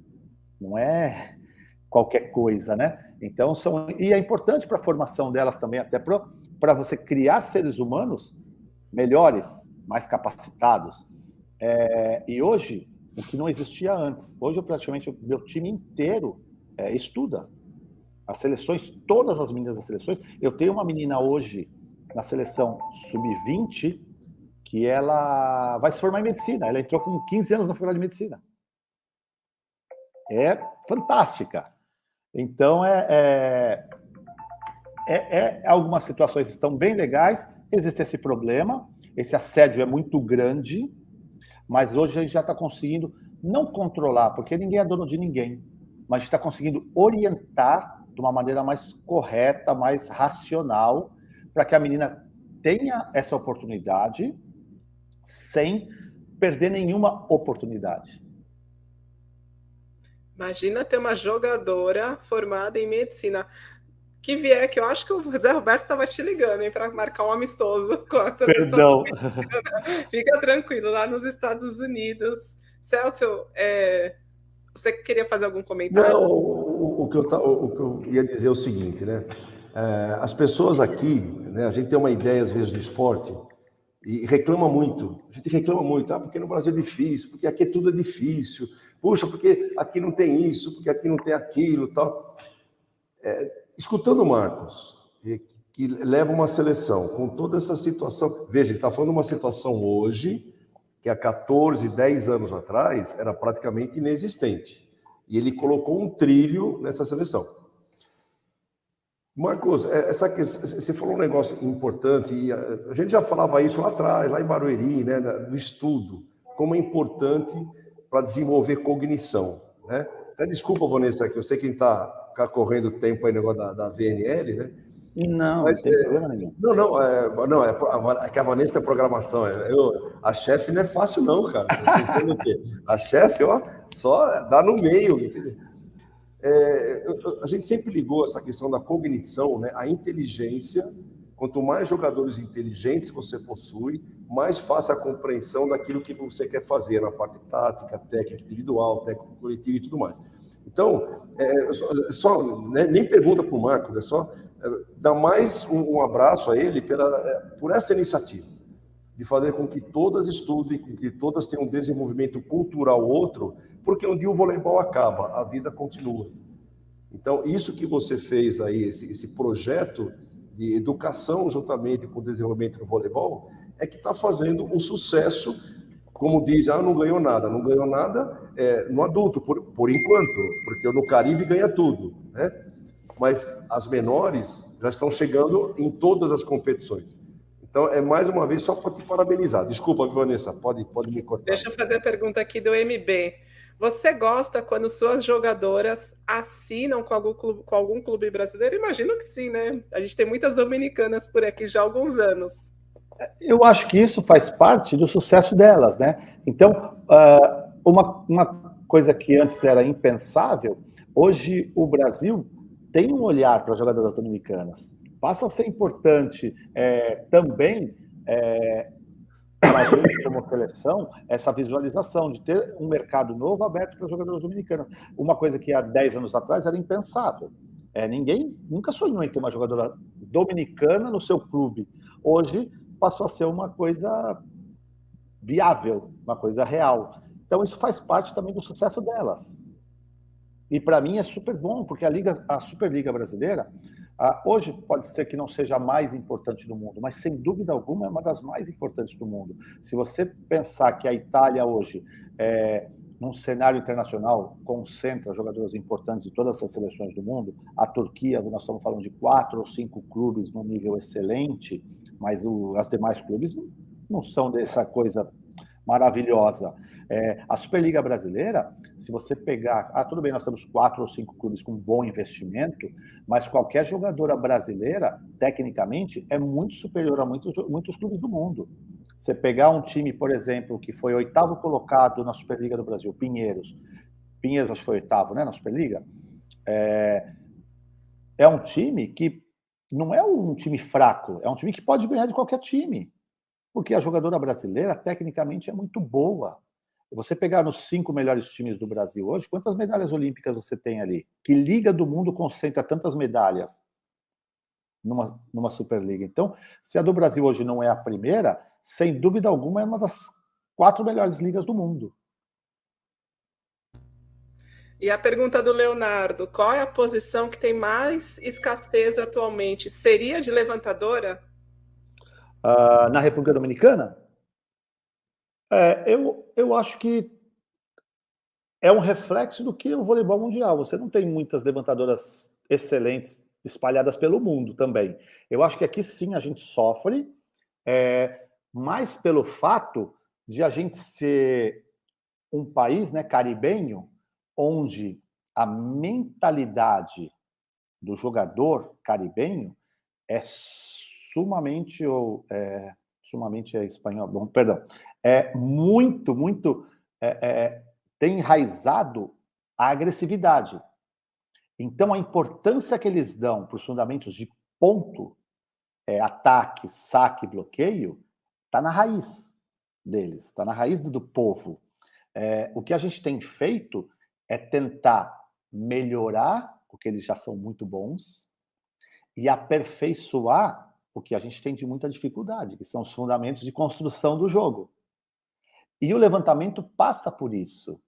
S3: Não é qualquer coisa, né? Então, e é importante para a formação delas também, até para você criar seres humanos melhores, mais capacitados. E hoje, o que não existia antes, hoje praticamente o meu time inteiro estuda. As seleções, todas as meninas das seleções. Eu tenho uma menina hoje na seleção sub-20 que ela vai se formar em medicina. Ela entrou com 15 anos na faculdade de medicina. É fantástica. Então, algumas situações estão bem legais, existe esse problema, esse assédio é muito grande, mas hoje a gente já está conseguindo não controlar, porque ninguém é dono de ninguém, mas a gente está conseguindo orientar de uma maneira mais correta, mais racional, para que a menina tenha essa oportunidade sem perder nenhuma oportunidade.
S1: Imagina ter uma jogadora formada em medicina. Que vier, que eu acho que o Zé Roberto estava te ligando, para marcar um amistoso com a seleção.
S3: Perdão.
S1: Fica tranquilo, lá nos Estados Unidos. Celso, você queria fazer algum comentário?
S2: Não, o que eu ia dizer é o seguinte, né? As pessoas aqui, né, a gente tem uma ideia, às vezes, do esporte e reclama muito. A gente reclama muito, porque no Brasil é difícil, porque aqui tudo é difícil. Puxa, porque aqui não tem isso, porque aqui não tem aquilo, tal. Escutando o Marcos, que leva uma seleção com toda essa situação... Veja, ele está falando de uma situação hoje, que há 14, 10 anos atrás, era praticamente inexistente. E ele colocou um trilho nessa seleção. Marcos, você falou um negócio importante, e a gente já falava isso lá atrás, lá em Barueri, né, do estudo, como é importante para desenvolver cognição, né? Até desculpa, Vanessa, que eu sei que está correndo tempo aí no negócio da VNL, né?
S3: Não, mas, não tem problema nenhum.
S2: Não, é que a Vanessa é programação. A chefe não é fácil, não, cara. A chefe, ó, só dá no meio. A gente sempre ligou essa questão da cognição, né? A inteligência. Quanto mais jogadores inteligentes você possui, mais fácil a compreensão daquilo que você quer fazer na parte tática, técnica individual, técnica coletiva e tudo mais. Então, nem pergunta para o Marcos, é só dar mais um abraço a ele por essa iniciativa, de fazer com que todas estudem, com que todas tenham um desenvolvimento cultural outro, porque um dia o voleibol acaba, a vida continua. Então, isso que você fez aí, esse projeto de educação juntamente com o desenvolvimento do voleibol, é que está fazendo um sucesso, como diz, não ganhou nada no adulto, por enquanto, porque no Caribe ganha tudo, né? Mas as menores já estão chegando em todas as competições. Então, é mais uma vez só para te parabenizar. Desculpa, Vanessa, pode me cortar.
S1: Deixa eu fazer a pergunta aqui do MB. Você gosta quando suas jogadoras assinam com algum clube brasileiro? Imagino que sim, né? A gente tem muitas dominicanas por aqui já há alguns anos.
S3: Eu acho que isso faz parte do sucesso delas, né? Então, uma coisa que antes era impensável, hoje o Brasil tem um olhar para as jogadoras dominicanas. Passa a ser importante também para a gente, como seleção, essa visualização de ter um mercado novo aberto para jogadores dominicanos. Uma coisa que há 10 anos atrás era impensável. Ninguém nunca sonhou em ter uma jogadora dominicana no seu clube. Hoje passou a ser uma coisa viável, uma coisa real. Então isso faz parte também do sucesso delas. E para mim é super bom, porque a Superliga Brasileira, hoje pode ser que não seja a mais importante do mundo, mas sem dúvida alguma é uma das mais importantes do mundo. Se você pensar que a Itália hoje, num cenário internacional, concentra jogadores importantes de todas as seleções do mundo, a Turquia, nós estamos falando de 4 ou 5 clubes num nível excelente, mas as demais clubes não são dessa coisa maravilhosa. A Superliga Brasileira, se você pegar... tudo bem, nós temos 4 ou 5 clubes com bom investimento, mas qualquer jogadora brasileira, tecnicamente, é muito superior a muitos clubes do mundo. Você pegar um time, por exemplo, que foi 8º colocado na Superliga do Brasil, Pinheiros acho que foi 8º, né, na Superliga, é um time que não é um time fraco, é um time que pode ganhar de qualquer time, porque a jogadora brasileira, tecnicamente, é muito boa. Você pegar nos 5 melhores times do Brasil hoje, quantas medalhas olímpicas você tem ali? Que liga do mundo concentra tantas medalhas numa Superliga? Então, se a do Brasil hoje não é a primeira, sem dúvida alguma é uma das 4 melhores ligas do mundo.
S1: E a pergunta do Leonardo, qual é a posição que tem mais escassez atualmente? Seria de levantadora?
S3: Na República Dominicana? Eu acho que é um reflexo do que é o voleibol mundial. Você não tem muitas levantadoras excelentes espalhadas pelo mundo também. Eu acho que aqui sim a gente sofre, mais pelo fato de a gente ser um país, né, caribenho, onde a mentalidade do jogador caribenho é sumamente espanhol, bom, perdão, muito tem enraizado a agressividade. Então, a importância que eles dão para os fundamentos de ponto, ataque, saque, bloqueio, está na raiz deles, está na raiz do povo. O que a gente tem feito é tentar melhorar, porque eles já são muito bons, e aperfeiçoar o que a gente tem de muita dificuldade, que são os fundamentos de construção do jogo. E o levantamento passa por isso.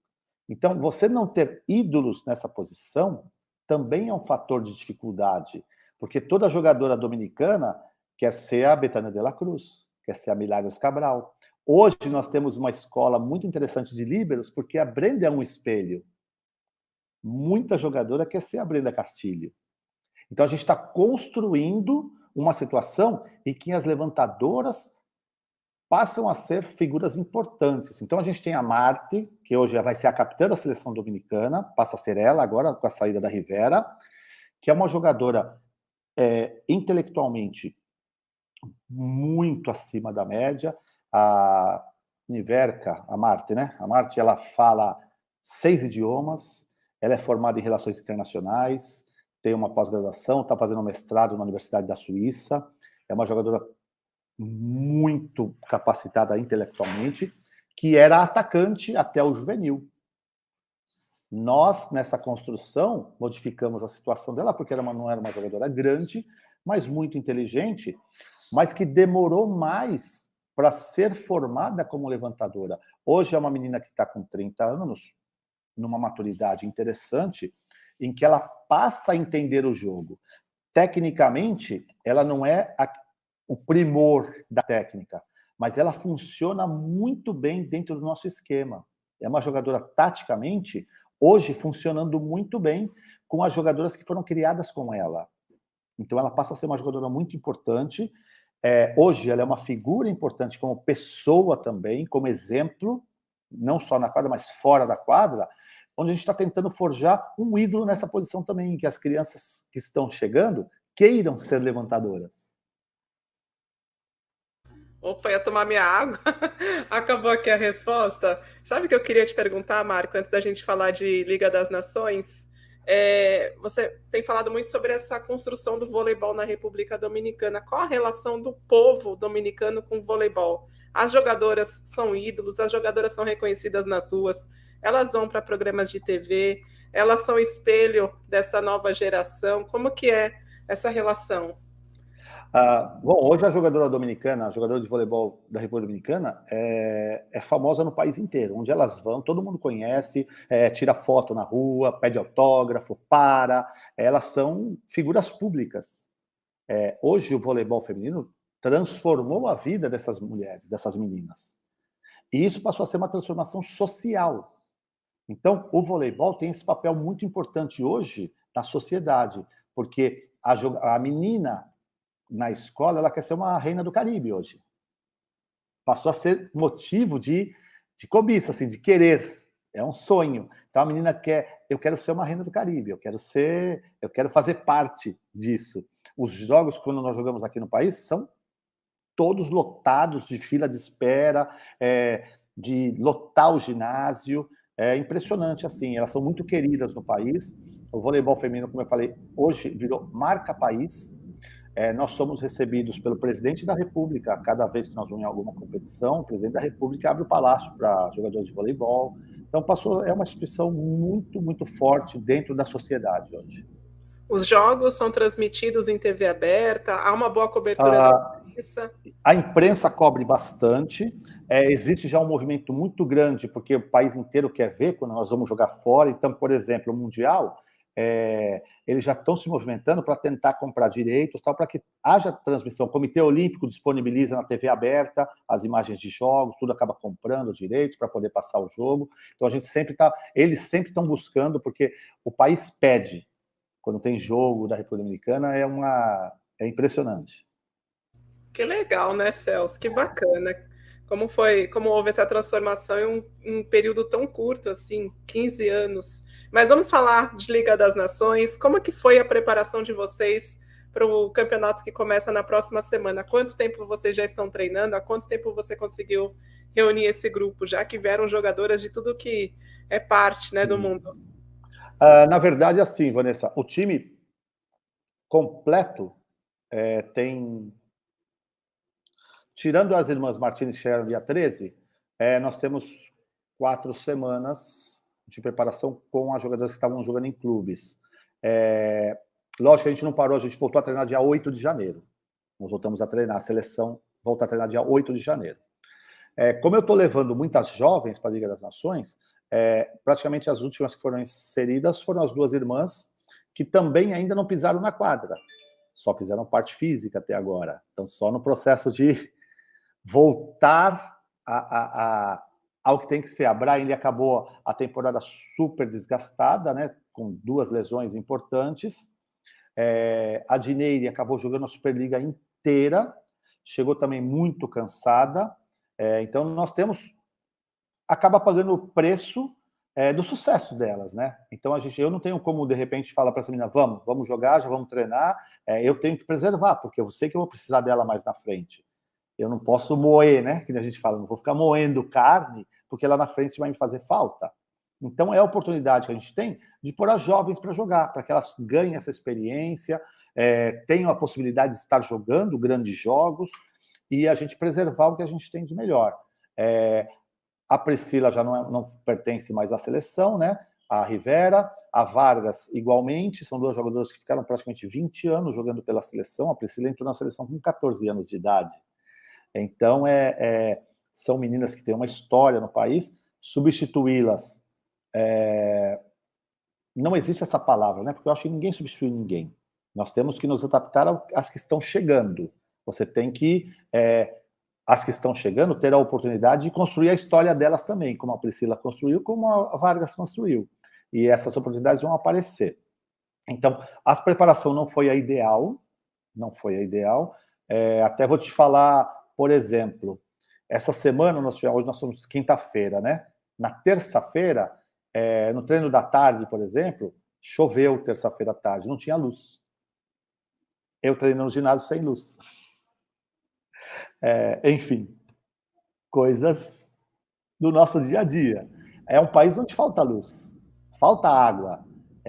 S3: Então, você não ter ídolos nessa posição também é um fator de dificuldade, porque toda jogadora dominicana quer ser a Betânia de la Cruz, quer ser a Milagros Cabral. Hoje nós temos uma escola muito interessante de líberos, porque a Brenda é um espelho. Muita jogadora quer ser a Brenda Castilho. Então a gente está construindo uma situação em que as levantadoras passam a ser figuras importantes. Então a gente tem a Marte, que hoje vai ser a capitã da seleção dominicana, passa a ser ela agora com a saída da Rivera, que é uma jogadora intelectualmente muito acima da média. A Niverca, a Marte, né? A Marte, ela fala 6 idiomas, ela é formada em relações internacionais, tem uma pós-graduação, está fazendo um mestrado na Universidade da Suíça, é uma jogadora muito capacitada intelectualmente, que era atacante até o juvenil. Nós, nessa construção, modificamos a situação dela, porque não era uma jogadora grande, mas muito inteligente, mas que demorou mais para ser formada como levantadora. Hoje é uma menina que está com 30 anos, numa maturidade interessante, em que ela passa a entender o jogo. Tecnicamente, ela não é o primor da técnica, mas ela funciona muito bem dentro do nosso esquema. É uma jogadora, taticamente, hoje funcionando muito bem com as jogadoras que foram criadas com ela. Então, ela passa a ser uma jogadora muito importante. Hoje, ela é uma figura importante como pessoa também, como exemplo, não só na quadra, mas fora da quadra, onde a gente está tentando forjar um ídolo nessa posição também, em que as crianças que estão chegando queiram ser levantadoras.
S1: Opa, ia tomar minha água. Acabou aqui a resposta. Sabe o que eu queria te perguntar, Marco, antes da gente falar de Liga das Nações? Você tem falado muito sobre essa construção do voleibol na República Dominicana. Qual a relação do povo dominicano com o voleibol? As jogadoras são ídolos, as jogadoras são reconhecidas nas ruas, elas vão para programas de TV, elas são espelho dessa nova geração. Como que é essa relação?
S3: Bom, hoje a jogadora dominicana, a jogadora de voleibol da República Dominicana, é famosa no país inteiro. Onde elas vão, todo mundo conhece, tira foto na rua, pede autógrafo, elas são figuras públicas. Hoje o voleibol feminino transformou a vida dessas mulheres, dessas meninas. E isso passou a ser uma transformação social. Então, o voleibol tem esse papel muito importante hoje na sociedade, porque a menina na escola, ela quer ser uma reina do Caribe hoje. Passou a ser motivo de cobiça, assim, de querer. É um sonho. Então a menina quer, eu quero ser uma reina do Caribe, eu quero fazer parte disso. Os jogos, quando nós jogamos aqui no país, são todos lotados de fila de espera, de lotar o ginásio. É impressionante, assim. Elas são muito queridas no país. O voleibol feminino, como eu falei, hoje virou marca país. Nós somos recebidos pelo presidente da República. Cada vez que nós vamos em alguma competição, o presidente da República abre o palácio para jogadores de voleibol. Então, é uma instituição muito, muito forte dentro da sociedade hoje.
S1: Os jogos são transmitidos em TV aberta, há uma boa cobertura da imprensa.
S3: A imprensa cobre bastante. Existe já um movimento muito grande, porque o país inteiro quer ver quando nós vamos jogar fora. Então, por exemplo, o Mundial, eles já estão se movimentando para tentar comprar direitos, para que haja transmissão. O Comitê Olímpico disponibiliza na TV aberta as imagens de jogos, tudo acaba comprando os direitos para poder passar o jogo. Então eles sempre estão buscando, porque o país pede. Quando tem jogo da República Dominicana, é impressionante.
S1: Que legal, né, Celso? Que bacana. Como houve essa transformação em um período tão curto, assim, 15 anos. Mas vamos falar de Liga das Nações. Como que foi a preparação de vocês para o campeonato que começa na próxima semana? Há quanto tempo vocês já estão treinando? Há quanto tempo você conseguiu reunir esse grupo, já que vieram jogadoras de tudo que é parte, né, do mundo?
S3: Na verdade, assim, Vanessa, o time completo tem... Tirando as irmãs Martins, que chegaram dia 13, nós temos 4 semanas de preparação com as jogadoras que estavam jogando em clubes. Lógico que a gente não parou, a gente voltou a treinar dia 8 de janeiro. Nós voltamos a treinar, a seleção volta a treinar dia 8 de janeiro. Como eu estou levando muitas jovens para a Liga das Nações, praticamente as últimas que foram inseridas foram as 2 irmãs, que também ainda não pisaram na quadra. Só fizeram parte física até agora. Então, só no processo de voltar ao que tem que ser. A Brian acabou a temporada super desgastada, né, com 2 lesões importantes. A Dineire acabou jogando a Superliga inteira, chegou também muito cansada. Então, nós acaba pagando o preço do sucesso delas, né? Então, eu não tenho como, de repente, falar para essa menina, vamos jogar, já vamos treinar. Eu tenho que preservar, porque eu sei que eu vou precisar dela mais na frente. Eu não posso moer, né? Que a gente fala, não vou ficar moendo carne, porque lá na frente vai me fazer falta. Então, é a oportunidade que a gente tem de pôr as jovens para jogar, para que elas ganhem essa experiência, tenham a possibilidade de estar jogando grandes jogos e a gente preservar o que a gente tem de melhor. A Priscila já não pertence mais à seleção, né? A Rivera, a Vargas, igualmente, são 2 jogadoras que ficaram praticamente 20 anos jogando pela seleção. A Priscila entrou na seleção com 14 anos de idade. Então, são meninas que têm uma história no país. Substituí-las não existe essa palavra, né? Porque eu acho que ninguém substitui ninguém. Nós temos que nos adaptar às que estão chegando. Você tem que, as que estão chegando, ter a oportunidade de construir a história delas também, como a Priscila construiu, como a Vargas construiu. E essas oportunidades vão aparecer. Então, a preparação não foi a ideal, até vou te falar, por exemplo, essa semana, hoje nós somos quinta-feira, né? Na terça-feira, no treino da tarde, por exemplo, choveu terça-feira à tarde, não tinha luz. Eu treino no ginásio sem luz. Enfim, coisas do nosso dia a dia. É um país onde falta luz, falta água,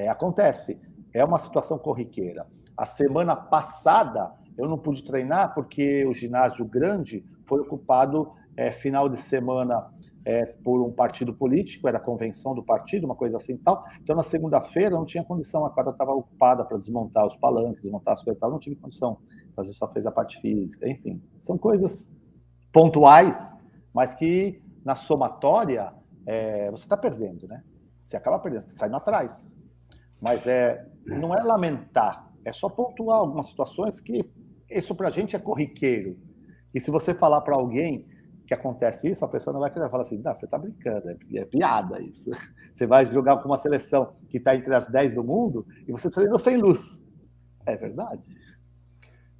S3: acontece. É uma situação corriqueira. A semana passada, eu não pude treinar porque o ginásio grande foi ocupado final de semana por um partido político, era a convenção do partido, uma coisa assim e tal. Então, na segunda-feira, não tinha condição, a quadra estava ocupada para desmontar os palanques, desmontar as coisas e tal, não tinha condição. Então, a gente só fez a parte física, enfim. São coisas pontuais, mas que, na somatória, você está perdendo, né? Você acaba perdendo, você está saindo atrás. Mas não é lamentar, é só pontuar algumas situações que isso para a gente é corriqueiro. E se você falar para alguém que acontece isso, a pessoa não vai querer falar assim, não, você está brincando, é piada isso. Você vai jogar com uma seleção que está entre as 10 do mundo e você treinou sem luz. É verdade.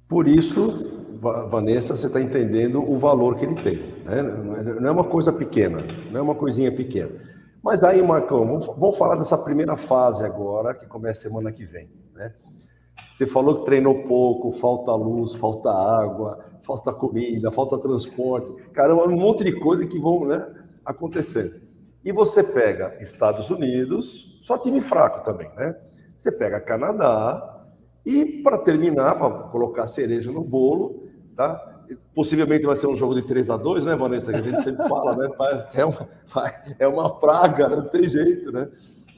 S2: Por isso, Vanessa, você está entendendo o valor que ele tem. Né? Não é uma coisa pequena, não é uma coisinha pequena. Mas aí, Marcão, vamos falar dessa primeira fase agora, que começa semana que vem. Né? Você falou que treinou pouco, falta luz, falta água, falta comida, falta transporte. Caramba, um monte de coisa que vão, né, acontecendo. E você pega Estados Unidos, só time fraco também, né? Você pega Canadá e, para terminar, para colocar cereja no bolo, tá? Possivelmente vai ser um jogo de 3-2, né, Vanessa? Que a gente sempre fala, né? É uma praga, não tem jeito, né?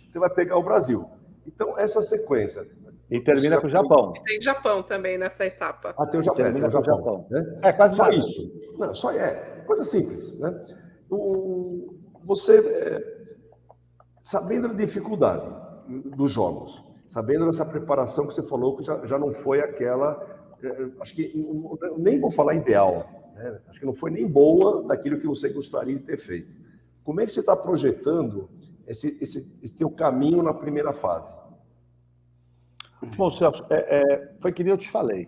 S2: Você vai pegar o Brasil. Então, essa sequência.
S3: E termina com o Japão.
S1: E tem Japão também nessa etapa.
S2: Tem o Japão.
S3: Termina com o Japão.
S2: Né?
S3: Quase
S2: só
S3: nada.
S2: isso. Não, só coisa simples. Né? Você, sabendo da dificuldade dos jogos, sabendo dessa preparação que você falou, que já não foi aquela, acho que nem vou falar ideal, né? Acho que não foi nem boa daquilo que você gostaria de ter feito. Como é que você está projetando esse teu caminho na primeira fase?
S3: Bom, Celso, foi que nem eu te falei.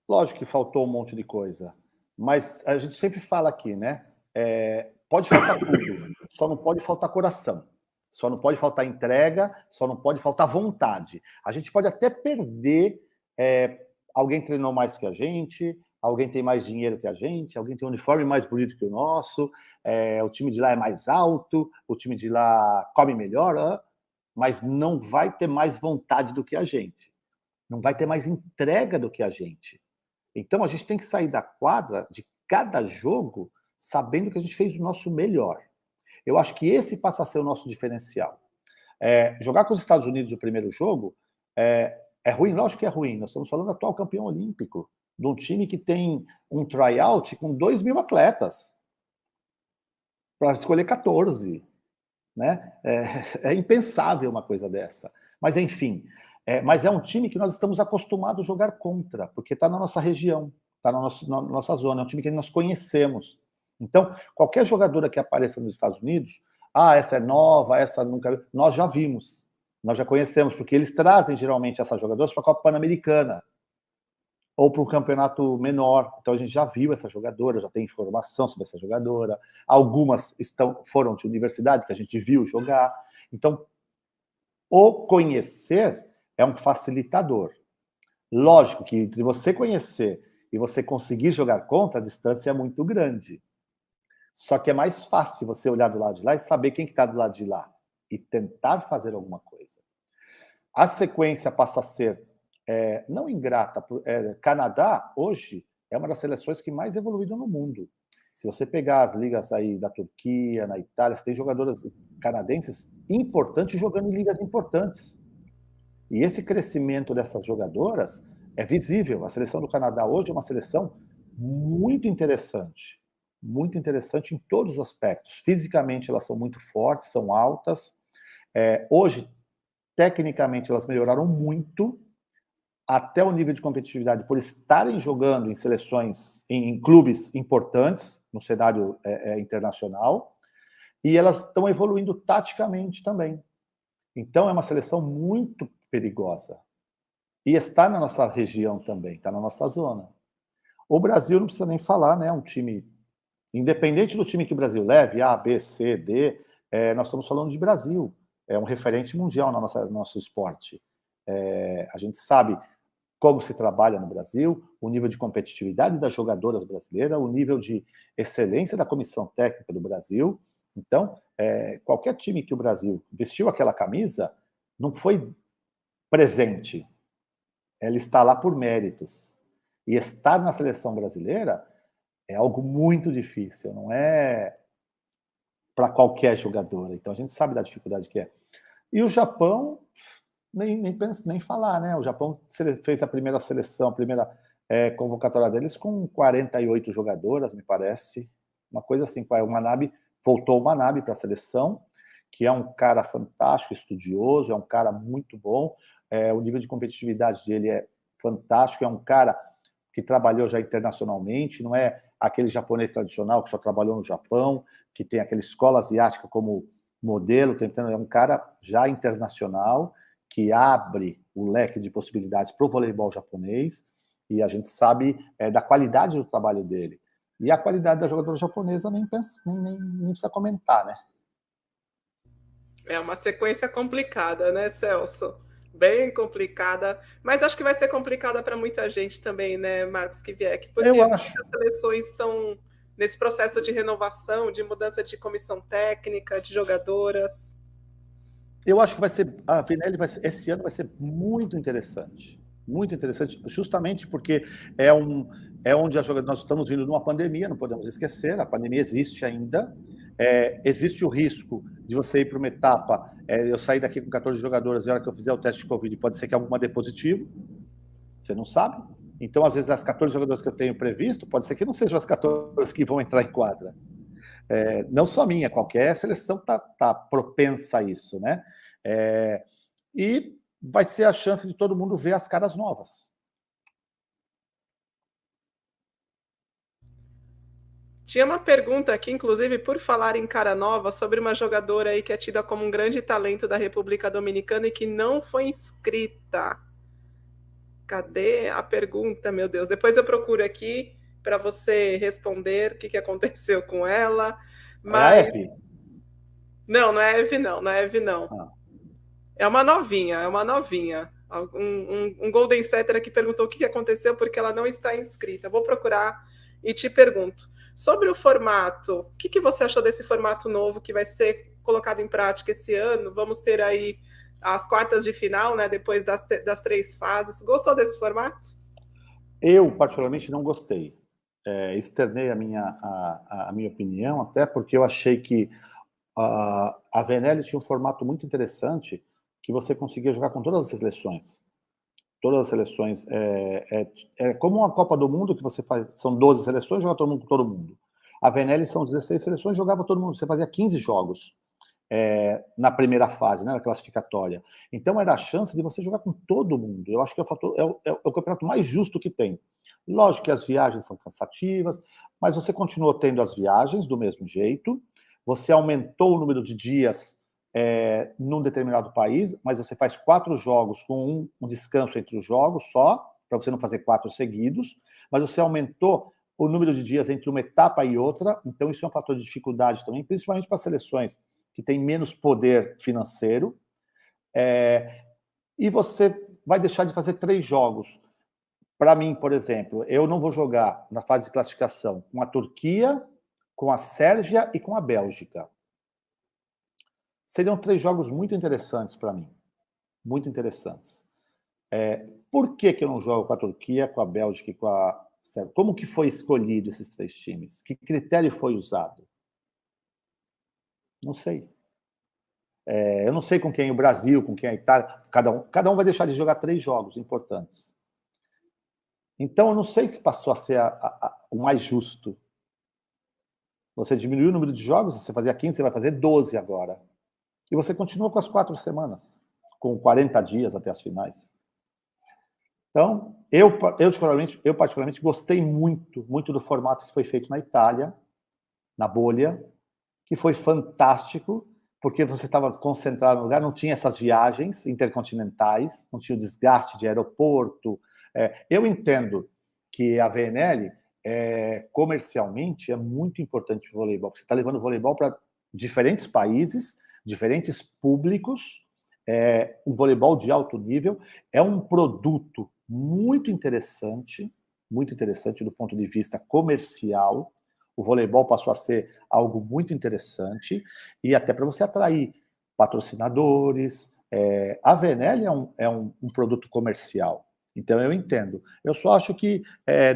S3: Lógico que faltou um monte de coisa, mas a gente sempre fala aqui, né? Pode faltar tudo, só não pode faltar coração, só não pode faltar entrega, só não pode faltar vontade. A gente pode até perder, alguém treinou mais que a gente, alguém tem mais dinheiro que a gente, alguém tem um uniforme mais bonito que o nosso, o time de lá é mais alto, o time de lá come melhor, mas não vai ter mais vontade do que a gente, não vai ter mais entrega do que a gente. Então, a gente tem que sair da quadra de cada jogo sabendo que a gente fez o nosso melhor. Eu acho que esse passa a ser o nosso diferencial. Jogar com os Estados Unidos o primeiro jogo é ruim? Lógico que é ruim. Nós estamos falando do atual campeão olímpico, de um time que tem um tryout com 2.000 atletas para escolher 14. Né? É impensável uma coisa dessa. Mas, enfim, mas é um time que nós estamos acostumados a jogar contra, porque está na nossa região, está na nossa zona, é um time que nós conhecemos. Então, qualquer jogadora que apareça nos Estados Unidos, essa é nova, essa nunca... Nós já vimos, nós já conhecemos, porque eles trazem, geralmente, essas jogadoras para a Copa Pan-Americana, ou para um campeonato menor. Então, a gente já viu essa jogadora, já tem informação sobre essa jogadora. Algumas foram de universidade, que a gente viu jogar. Então, o conhecer é um facilitador. Lógico que entre você conhecer e você conseguir jogar contra, a distância é muito grande. Só que é mais fácil você olhar do lado de lá e saber quem que está do lado de lá e tentar fazer alguma coisa. A sequência passa a ser não ingrata. Canadá, hoje, é uma das seleções que mais evoluíram no mundo. Se você pegar as ligas aí da Turquia, na Itália, você tem jogadoras canadenses importantes jogando em ligas importantes. E esse crescimento dessas jogadoras é visível. A seleção do Canadá hoje é uma seleção muito interessante em todos os aspectos. Fisicamente, elas são muito fortes, são altas, Hoje, tecnicamente, elas melhoraram muito, até o nível de competitividade, por estarem jogando em seleções, em clubes importantes, no cenário internacional, e elas estão evoluindo taticamente também. Então, é uma seleção muito perigosa. E está na nossa região também, está na nossa zona. O Brasil não precisa nem falar, né? Um time, independente do time que o Brasil leve, A, B, C, D, nós estamos falando de Brasil. É um referente mundial no nosso esporte. A gente sabe como se trabalha no Brasil, o nível de competitividade das jogadoras brasileiras, o nível de excelência da comissão técnica do Brasil. Então, qualquer time que o Brasil vestiu aquela camisa não foi presente. Ela está lá por méritos. E estar na seleção brasileira é algo muito difícil, não é para qualquer jogadora. Então, a gente sabe da dificuldade que é. E o Japão, nem falar, né? O Japão fez a primeira seleção, a primeira convocatória deles com 48 jogadoras, me parece. Uma coisa assim, voltou o Manabe para a seleção, que é um cara fantástico, estudioso, é um cara muito bom. O nível de competitividade dele é fantástico, é um cara que trabalhou já internacionalmente, não é aquele japonês tradicional que só trabalhou no Japão, que tem aquela escola asiática como modelo, é um cara já internacional, que abre o leque de possibilidades para o voleibol japonês, e a gente sabe da qualidade do trabalho dele. E a qualidade da jogadora japonesa nem precisa comentar, né?
S1: É uma sequência complicada, né, Celso? Bem complicada, mas acho que vai ser complicada para muita gente também, né, Marcos Kiviek? Porque muitas seleções estão nesse processo de renovação, de mudança de comissão técnica, de jogadoras.
S3: Eu acho que a Vinelli esse ano vai ser muito interessante, justamente porque é onde nós estamos vindo de uma pandemia, não podemos esquecer, a pandemia existe ainda, existe o risco de você ir para uma etapa, eu sair daqui com 14 jogadoras e a hora que eu fizer o teste de Covid, pode ser que alguma dê positivo, você não sabe. Então, às vezes, as 14 jogadoras que eu tenho previsto, pode ser que não sejam as 14 que vão entrar em quadra. Não só a minha, qualquer seleção está propensa a isso, né? E vai ser a chance de todo mundo ver as caras novas.
S1: Tinha uma pergunta aqui, inclusive, por falar em cara nova, sobre uma jogadora aí que é tida como um grande talento da República Dominicana e que não foi inscrita. Cadê a pergunta, meu Deus? Depois eu procuro aqui para você responder o que aconteceu com ela. Mas...
S3: É a Eve?
S1: Não é a Eve, não. Não é a Eve, não. É uma novinha, Um Golden Setter aqui perguntou o que aconteceu porque ela não está inscrita. Vou procurar e te pergunto. Sobre o formato, o que você achou desse formato novo que vai ser colocado em prática esse ano? Vamos ter aí as quartas de final, né? Depois das 3 fases. Gostou desse formato?
S3: Eu, particularmente, não gostei. Externei a minha opinião, até porque eu achei que a Vinelli tinha um formato muito interessante que você conseguia jogar com todas as seleções. Todas as seleções. É como uma Copa do Mundo, que você faz, são 12 seleções, joga todo mundo com todo mundo. A Vinelli são 16 seleções, jogava todo mundo. Você fazia 15 jogos na primeira fase, né, na classificatória. Então, era a chance de você jogar com todo mundo. Eu acho que é o campeonato mais justo que tem. Lógico que as viagens são cansativas, mas você continuou tendo as viagens do mesmo jeito, você aumentou o número de dias num determinado país, mas você faz 4 jogos com um descanso entre os jogos só, para você não fazer 4 seguidos, mas você aumentou o número de dias entre uma etapa e outra, então isso é um fator de dificuldade também, principalmente para seleções que têm menos poder financeiro, e você vai deixar de fazer 3 jogos. Para mim, por exemplo, eu não vou jogar na fase de classificação com a Turquia, com a Sérvia e com a Bélgica. Seriam 3 jogos muito interessantes para mim. Muito interessantes. Por que eu não jogo com a Turquia, com a Bélgica e com a Sérvia? Como que foi escolhido esses 3 times? Que critério foi usado? Não sei. Eu não sei com quem o Brasil, com quem a Itália... Cada um vai deixar de jogar 3 jogos importantes. Então, eu não sei se passou a ser o mais justo. Você diminuiu o número de jogos, você fazia 15, você vai fazer 12 agora. E você continua com as 4 semanas, com 40 dias até as finais. Então, eu particularmente gostei muito do formato que foi feito na Itália, na bolha, que foi fantástico, porque você estava concentrado no lugar, não tinha essas viagens intercontinentais, não tinha o desgaste de aeroporto. Eu entendo que a VNL, comercialmente, é muito importante o voleibol, porque você está levando o voleibol para diferentes países, diferentes públicos, um voleibol de alto nível, é um produto muito interessante do ponto de vista comercial. O voleibol passou a ser algo muito interessante, e até para você atrair patrocinadores. A VNL é um produto comercial, então eu entendo. Eu só acho que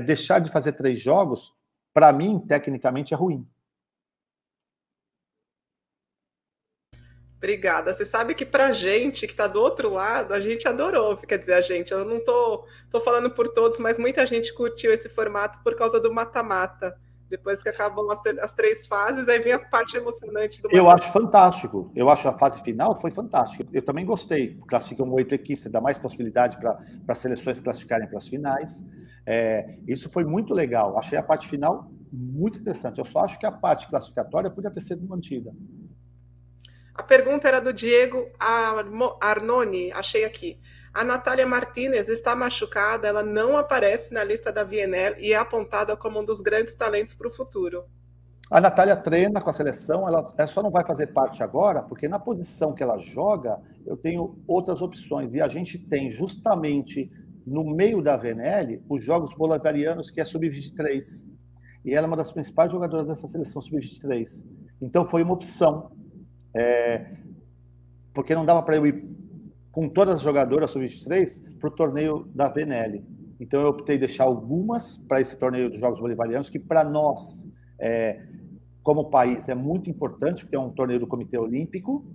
S3: deixar de fazer 3 jogos, para mim, tecnicamente, é ruim.
S1: Obrigada. Você sabe que pra gente que está do outro lado, a gente adorou. Quer dizer, eu não tô falando por todos, mas muita gente curtiu esse formato por causa do mata-mata. Depois que acabam as 3 fases, aí vem a parte emocionante do mata-mata.
S3: Eu acho fantástico. Eu acho a fase final foi fantástica. Eu também gostei. Classificam 8 equipes, você dá mais possibilidade para as seleções classificarem para as finais. Isso foi muito legal. Achei a parte final muito interessante. Eu só acho que a parte classificatória podia ter sido mantida.
S1: A pergunta era do Diego Arnoni, achei aqui. A Natália Martinez está machucada, ela não aparece na lista da VNL e é apontada como um dos grandes talentos para o futuro.
S3: A Natália treina com a seleção, ela só não vai fazer parte agora, porque na posição que ela joga, eu tenho outras opções. E a gente tem justamente no meio da VNL os Jogos Bolivarianos, que é sub-23. E ela é uma das principais jogadoras dessa seleção sub-23. Então foi uma opção. Porque não dava para eu ir com todas as jogadoras sub-23 para o torneio da VNL. Então eu optei deixar algumas para esse torneio dos Jogos Bolivarianos, que para nós, como país, é muito importante, porque é um torneio do Comitê Olímpico.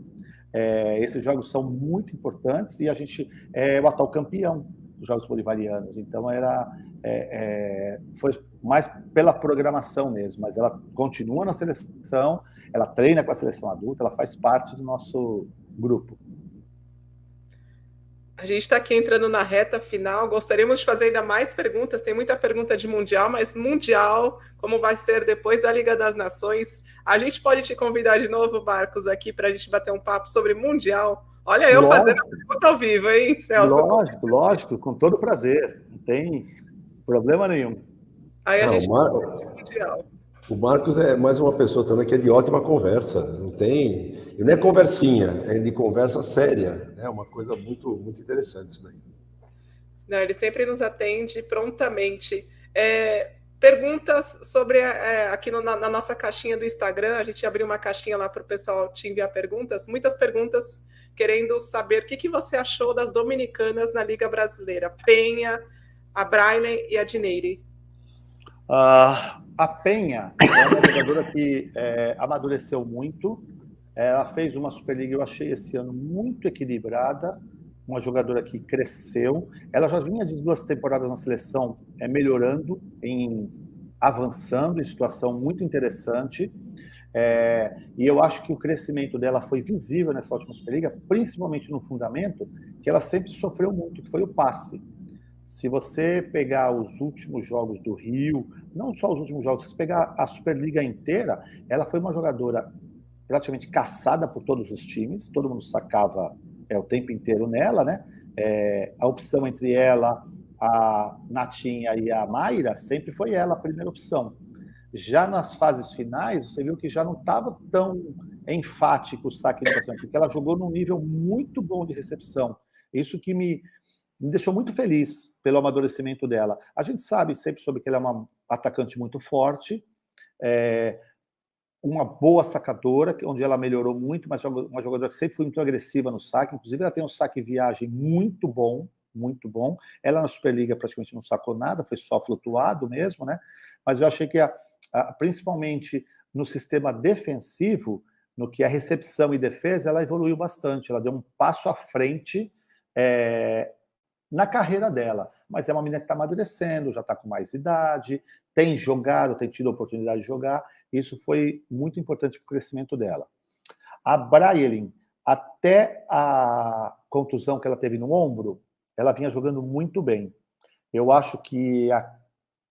S3: Esses jogos são muito importantes e a gente é o atual campeão dos Jogos Bolivarianos. Então foi mais pela programação mesmo, mas ela continua na seleção, ela treina com a seleção adulta, ela faz parte do nosso grupo.
S1: A gente está aqui entrando na reta final, gostaríamos de fazer ainda mais perguntas, tem muita pergunta de Mundial, mas Mundial, como vai ser depois da Liga das Nações, a gente pode te convidar de novo, Marcos, aqui para a gente bater um papo sobre Mundial. Olha eu fazendo a pergunta ao vivo, hein, Celso?
S3: Lógico, com todo prazer, não tem problema nenhum.
S1: Aí a gente
S2: o Marcos é mais uma pessoa também que é de ótima conversa, não é conversinha, é de conversa séria, é uma coisa muito, muito interessante isso daí.
S1: Não, ele sempre nos atende prontamente. Perguntas sobre, aqui na nossa caixinha do Instagram, a gente abriu uma caixinha lá para o pessoal te enviar perguntas, muitas perguntas querendo saber o que você achou das dominicanas na Liga Brasileira, Penha, a Braille e a Dineire.
S3: A Penha é uma jogadora que amadureceu muito. Ela fez uma Superliga, eu achei esse ano muito equilibrada, uma jogadora que cresceu. Ela já vinha de 2 temporadas na seleção, melhorando, avançando em situação muito interessante. E eu acho que o crescimento dela foi visível nessa última Superliga, principalmente no fundamento, que ela sempre sofreu muito, que foi o passe. Se você pegar os últimos jogos do Rio, não só os últimos jogos, se você pegar a Superliga inteira, ela foi uma jogadora praticamente caçada por todos os times, todo mundo sacava o tempo inteiro nela, né? A opção entre ela, a Natinha e a Mayra sempre foi ela a primeira opção. Já nas fases finais, você viu que já não estava tão enfático o saque de educação, porque ela jogou num nível muito bom de recepção. Isso que me deixou muito feliz pelo amadurecimento dela. A gente sabe sempre sobre que ela é uma atacante muito forte, uma boa sacadora, onde ela melhorou muito, mas uma jogadora que sempre foi muito agressiva no saque. Inclusive, ela tem um saque viagem muito bom, muito bom. Ela na Superliga praticamente não sacou nada, foi só flutuado mesmo, né? Mas eu achei que, principalmente no sistema defensivo, no que é recepção e defesa, ela evoluiu bastante. Ela deu um passo à frente na carreira dela. Mas é uma menina que está amadurecendo, já está com mais idade, tem jogado, tem tido a oportunidade de jogar. Isso foi muito importante para o crescimento dela. A Brailin até a contusão que ela teve no ombro, ela vinha jogando muito bem. Eu acho que a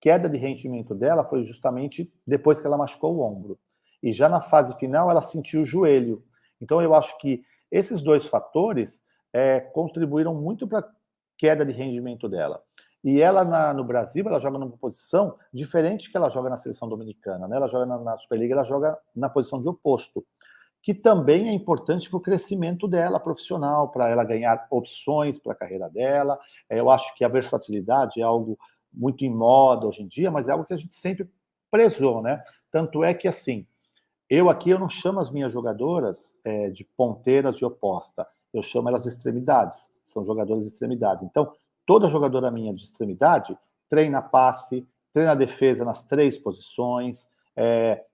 S3: queda de rendimento dela foi justamente depois que ela machucou o ombro. E já na fase final, ela sentiu o joelho. Então, eu acho que esses dois fatores contribuíram muito para a queda de rendimento dela. E ela, no Brasil, ela joga numa posição diferente que ela joga na seleção dominicana. Né? Ela joga na Superliga, ela joga na posição de oposto, que também é importante para o crescimento dela profissional, para ela ganhar opções para a carreira dela. Eu acho que a versatilidade é algo muito em moda hoje em dia, mas é algo que a gente sempre prezou, né? Tanto é que, assim, eu não chamo as minhas jogadoras de ponteiras de oposta, eu chamo elas de extremidades, são jogadoras de extremidades. Então, toda jogadora minha de extremidade treina passe, treina defesa nas 3 posições,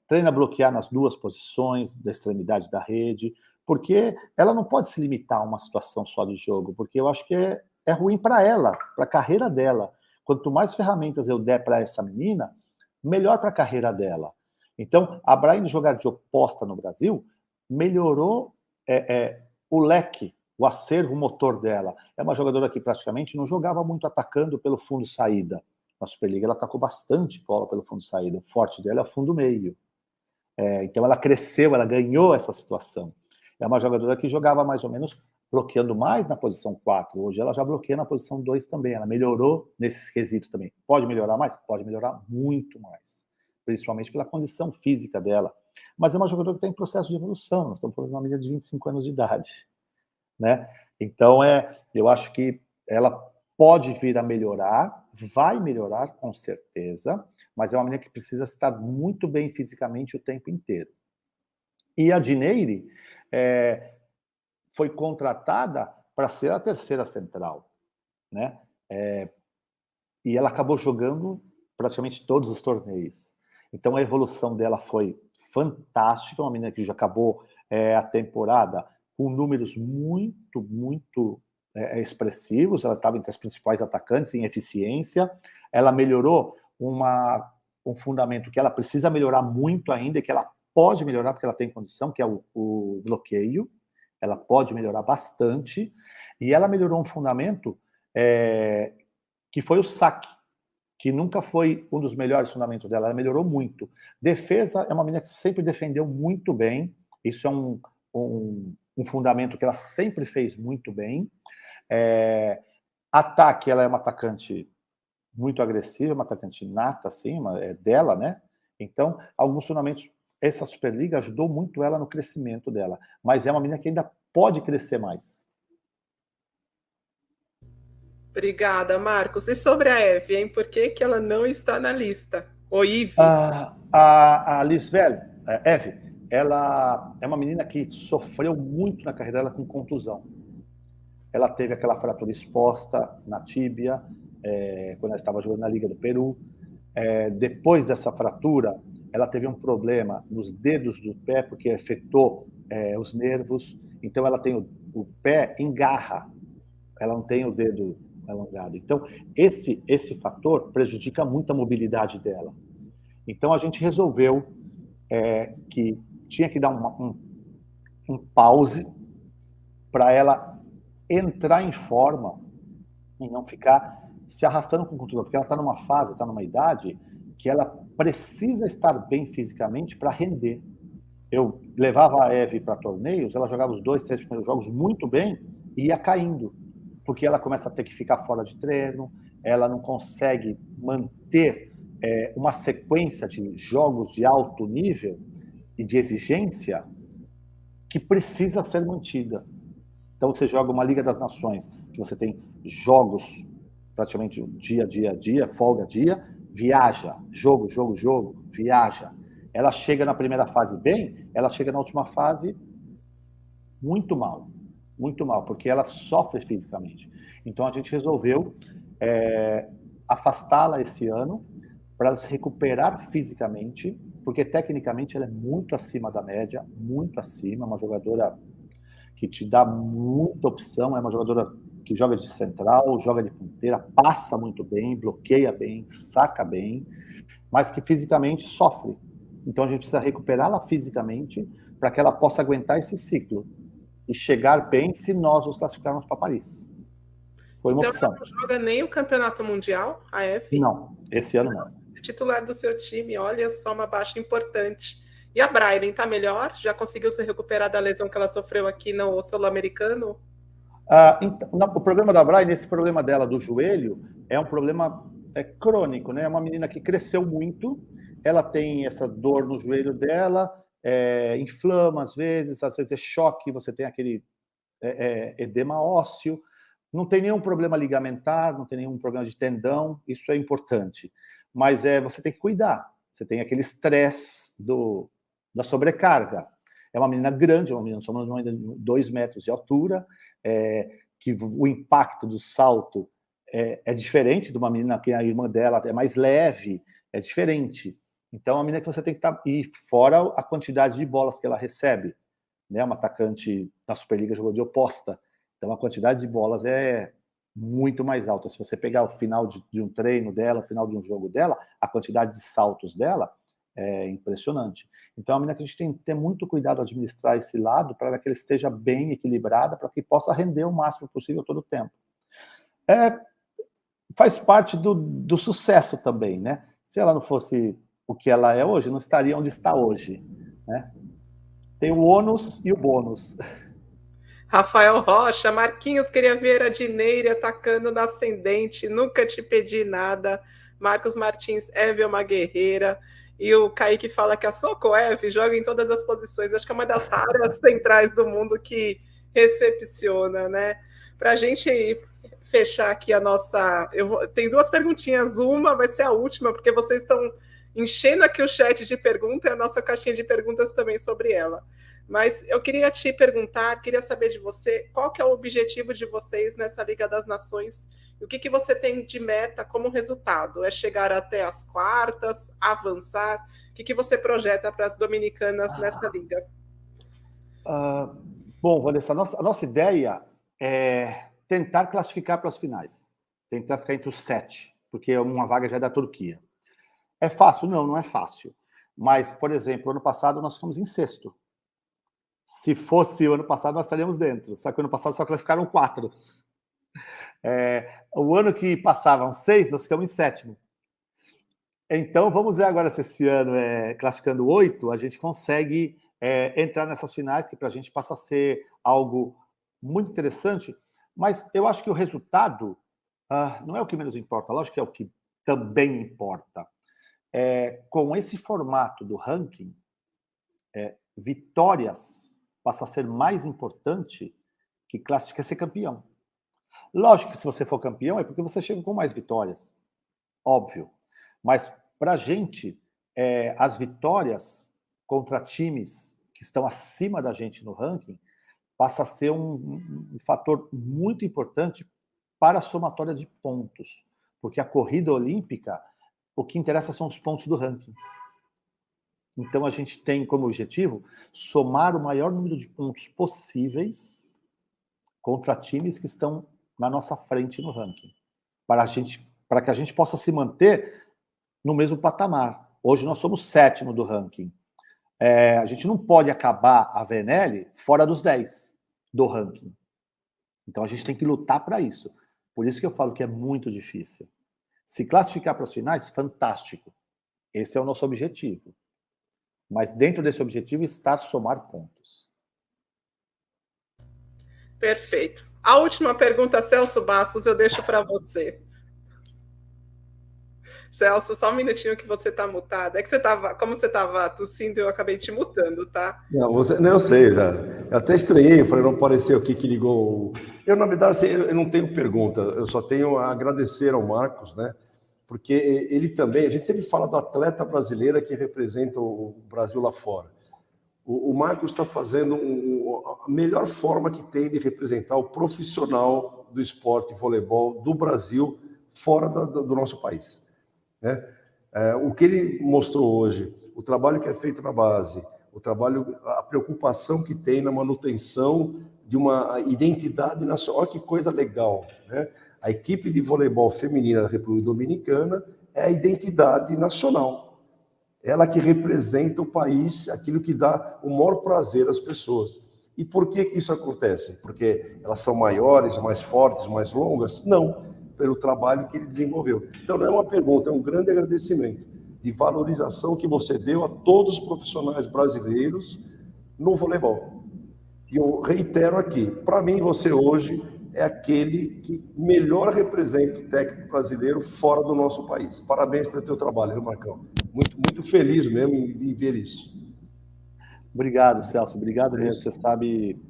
S3: treina bloquear nas 2 posições da extremidade da rede, porque ela não pode se limitar a uma situação só de jogo, porque eu acho que é ruim para ela, para a carreira dela. Quanto mais ferramentas eu der para essa menina, melhor para a carreira dela. Então, a Brian jogar de oposta no Brasil melhorou o leque, o acervo, o motor dela. É uma jogadora que praticamente não jogava muito atacando pelo fundo saída. Na Superliga ela atacou bastante bola pelo fundo saída. O forte dela é o fundo meio. Então ela cresceu, ela ganhou essa situação. É uma jogadora que jogava mais ou menos bloqueando mais na posição 4. Hoje ela já bloqueia na posição 2 também. Ela melhorou nesses quesitos também. Pode melhorar mais? Pode melhorar muito mais. Principalmente pela condição física dela. Mas é uma jogadora que está em processo de evolução. Nós estamos falando de uma menina de 25 anos de idade. Né? Então, eu acho que ela pode vir a melhorar, vai melhorar com certeza, mas é uma menina que precisa estar muito bem fisicamente o tempo inteiro. E a Dinheire foi contratada para ser a terceira central, né? E ela acabou jogando praticamente todos os torneios. Então a evolução dela foi fantástica, uma menina que já acabou a temporada com números muito, muito expressivos. Ela estava entre as principais atacantes em eficiência. Ela melhorou um fundamento que ela precisa melhorar muito ainda, que ela pode melhorar porque ela tem condição, que é o bloqueio. Ela pode melhorar bastante. E ela melhorou um fundamento que foi o saque, que nunca foi um dos melhores fundamentos dela. Ela melhorou muito. Defesa é uma menina que sempre defendeu muito bem. Isso é um fundamento que ela sempre fez muito bem. Ataque, ela é uma atacante muito agressiva, uma atacante nata, assim, dela, né? Então, alguns fundamentos, essa Superliga ajudou muito ela no crescimento dela, mas é uma menina que ainda pode crescer mais.
S1: Obrigada, Marcos. E sobre a Eve, hein? Por que ela não está na lista? O Ive?
S3: A Lisvel, Eve, ela é uma menina que sofreu muito na carreira dela com contusão. Ela teve aquela fratura exposta na tíbia, quando ela estava jogando na Liga do Peru. Depois dessa fratura, ela teve um problema nos dedos do pé, porque afetou os nervos. Então, ela tem o pé em garra, ela não tem o dedo alongado. Então, esse fator prejudica muito a mobilidade dela. Então, a gente resolveu que tinha que dar um pause para ela entrar em forma e não ficar se arrastando com contusão, porque ela está numa fase, está numa idade que ela precisa estar bem fisicamente para render. Eu levava a Eve para torneios, ela jogava os 2, 3 primeiros jogos muito bem e ia caindo, porque ela começa a ter que ficar fora de treino, ela não consegue manter uma sequência de jogos de alto nível e de exigência que precisa ser mantida. Então você joga uma Liga das Nações, que você tem jogos praticamente dia, folga dia, viaja, jogo, viaja. Ela chega na primeira fase bem, ela chega na última fase muito mal, porque ela sofre fisicamente. Então a gente resolveu afastá-la esse ano para ela se recuperar fisicamente, porque tecnicamente ela é muito acima da média, muito acima, uma jogadora que te dá muita opção, é uma jogadora que joga de central, joga de ponteira, passa muito bem, bloqueia bem, saca bem, mas que fisicamente sofre. Então a gente precisa recuperá-la fisicamente para que ela possa aguentar esse ciclo. e chegar bem se nós nos classificarmos para Paris. Foi uma opção.
S1: Então, não joga nem o Campeonato Mundial, a F?
S3: Não, esse ano não.
S1: É titular do seu time, olha só, uma baixa importante. E a Braylen está melhor? Já conseguiu se recuperar da lesão que ela sofreu aqui no Sul-Americano?
S3: Então, o problema da Braylen, esse problema dela do joelho, é um problema crônico, né? É uma menina que cresceu muito, ela tem essa dor no joelho dela, inflama às vezes é choque, você tem aquele edema ósseo, não tem nenhum problema ligamentar, não tem nenhum problema de tendão, isso é importante. Mas você tem que cuidar, você tem aquele estresse da sobrecarga. É uma menina grande, uma menina de 2 metros de altura, que o impacto do salto é diferente de uma menina que a irmã dela é mais leve, é diferente. Então, a menina que você tem que estar... E fora a quantidade de bolas que ela recebe, né? Uma atacante na Superliga jogou de oposta, então a quantidade de bolas é muito mais alta. Se você pegar o final de um treino dela, o final de um jogo dela, a quantidade de saltos dela é impressionante. Então, é uma menina que a gente tem que ter muito cuidado de administrar esse lado para que ela esteja bem equilibrada, para que possa render o máximo possível todo o tempo. Faz parte do sucesso também, né? Se ela não fosse o que ela é hoje, não estaria onde está hoje, né? Tem o ônus e o bônus.
S1: Rafael Rocha, Marquinhos, queria ver a Dineire atacando na ascendente, nunca te pedi nada. Marcos Martins, Eve é uma guerreira. E o Kaique fala que a Soco Eve joga em todas as posições. Acho que é uma das raras centrais do mundo que recepciona, né? Para a gente fechar aqui a nossa... Tem 2 perguntinhas, uma vai ser a última, porque vocês estão enchendo aqui o chat de perguntas e a nossa caixinha de perguntas também sobre ela. Mas eu queria te perguntar, queria saber de você, qual que é o objetivo de vocês nessa Liga das Nações? E o que você tem de meta como resultado? É chegar até as quartas, avançar? O que você projeta para as dominicanas nessa liga?
S3: Bom, Vanessa, a nossa ideia é tentar classificar para as finais. Tentar ficar entre os 7, porque uma vaga já é da Turquia. É fácil? Não, não é fácil. Mas, por exemplo, ano passado nós ficamos em 6º. Se fosse o ano passado, nós estaríamos dentro. Só que o ano passado só classificaram 4. O ano que passavam 6, nós ficamos em 7º. Então, vamos ver agora se esse ano, classificando 8, a gente consegue entrar nessas finais, que para a gente passa a ser algo muito interessante. Mas eu acho que o resultado não é o que menos importa, lógico que é o que também importa. Com esse formato do ranking, vitórias passa a ser mais importante que ser campeão. Lógico que se você for campeão é porque você chega com mais vitórias, óbvio. Mas para a gente, as vitórias contra times que estão acima da gente no ranking passa a ser um fator muito importante para a somatória de pontos. Porque a corrida olímpica, o que interessa são os pontos do ranking. Então, a gente tem como objetivo somar o maior número de pontos possíveis contra times que estão na nossa frente no ranking, para que a gente possa se manter no mesmo patamar. Hoje nós somos 7º do ranking. A gente não pode acabar a VNL fora dos 10 do ranking. Então, a gente tem que lutar para isso. Por isso que eu falo que é muito difícil. Se classificar para as finais, fantástico. Esse é o nosso objetivo. Mas dentro desse objetivo está somar pontos.
S1: Perfeito. A última pergunta, Celso Bastos, eu deixo para você. Celso, só um minutinho que você está mutado. É que como você estava tossindo, eu acabei te mutando, tá?
S2: Não, eu sei, já. Eu até estranhei, falei, não apareceu aqui que ligou. Eu, na verdade, assim, eu não tenho pergunta, eu só tenho a agradecer ao Marcos, né? Porque ele também, a gente sempre fala do atleta brasileiro que representa o Brasil lá fora. O Marcos está fazendo a melhor forma que tem de representar o profissional do esporte voleibol do Brasil fora do nosso país, né? O que ele mostrou hoje, o trabalho que é feito na base, a preocupação que tem na manutenção de uma identidade nacional, olha que coisa legal, né? A equipe de voleibol feminina da República Dominicana é a identidade nacional. Ela que representa o país, aquilo que dá o maior prazer às pessoas. E por que isso acontece? Porque elas são maiores, mais fortes, mais longas? Não, pelo trabalho que ele desenvolveu. Então não é uma pergunta, é um grande agradecimento de valorização que você deu a todos os profissionais brasileiros no voleibol. E eu reitero aqui, para mim você hoje é aquele que melhor representa o técnico brasileiro fora do nosso país. Parabéns pelo teu trabalho, viu, Marcão? Muito feliz mesmo em ver isso.
S3: Obrigado, Celso. Obrigado mesmo. Você sabe,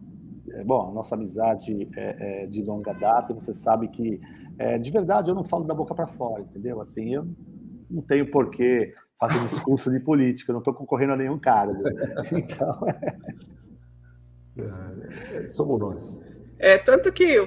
S3: bom, a nossa amizade é de longa data, e você sabe que, de verdade, eu não falo da boca para fora, entendeu? Assim, eu não tenho por que fazer discurso de política, eu não estou concorrendo a nenhum cargo. Então,
S2: somos nós.
S1: Tanto que,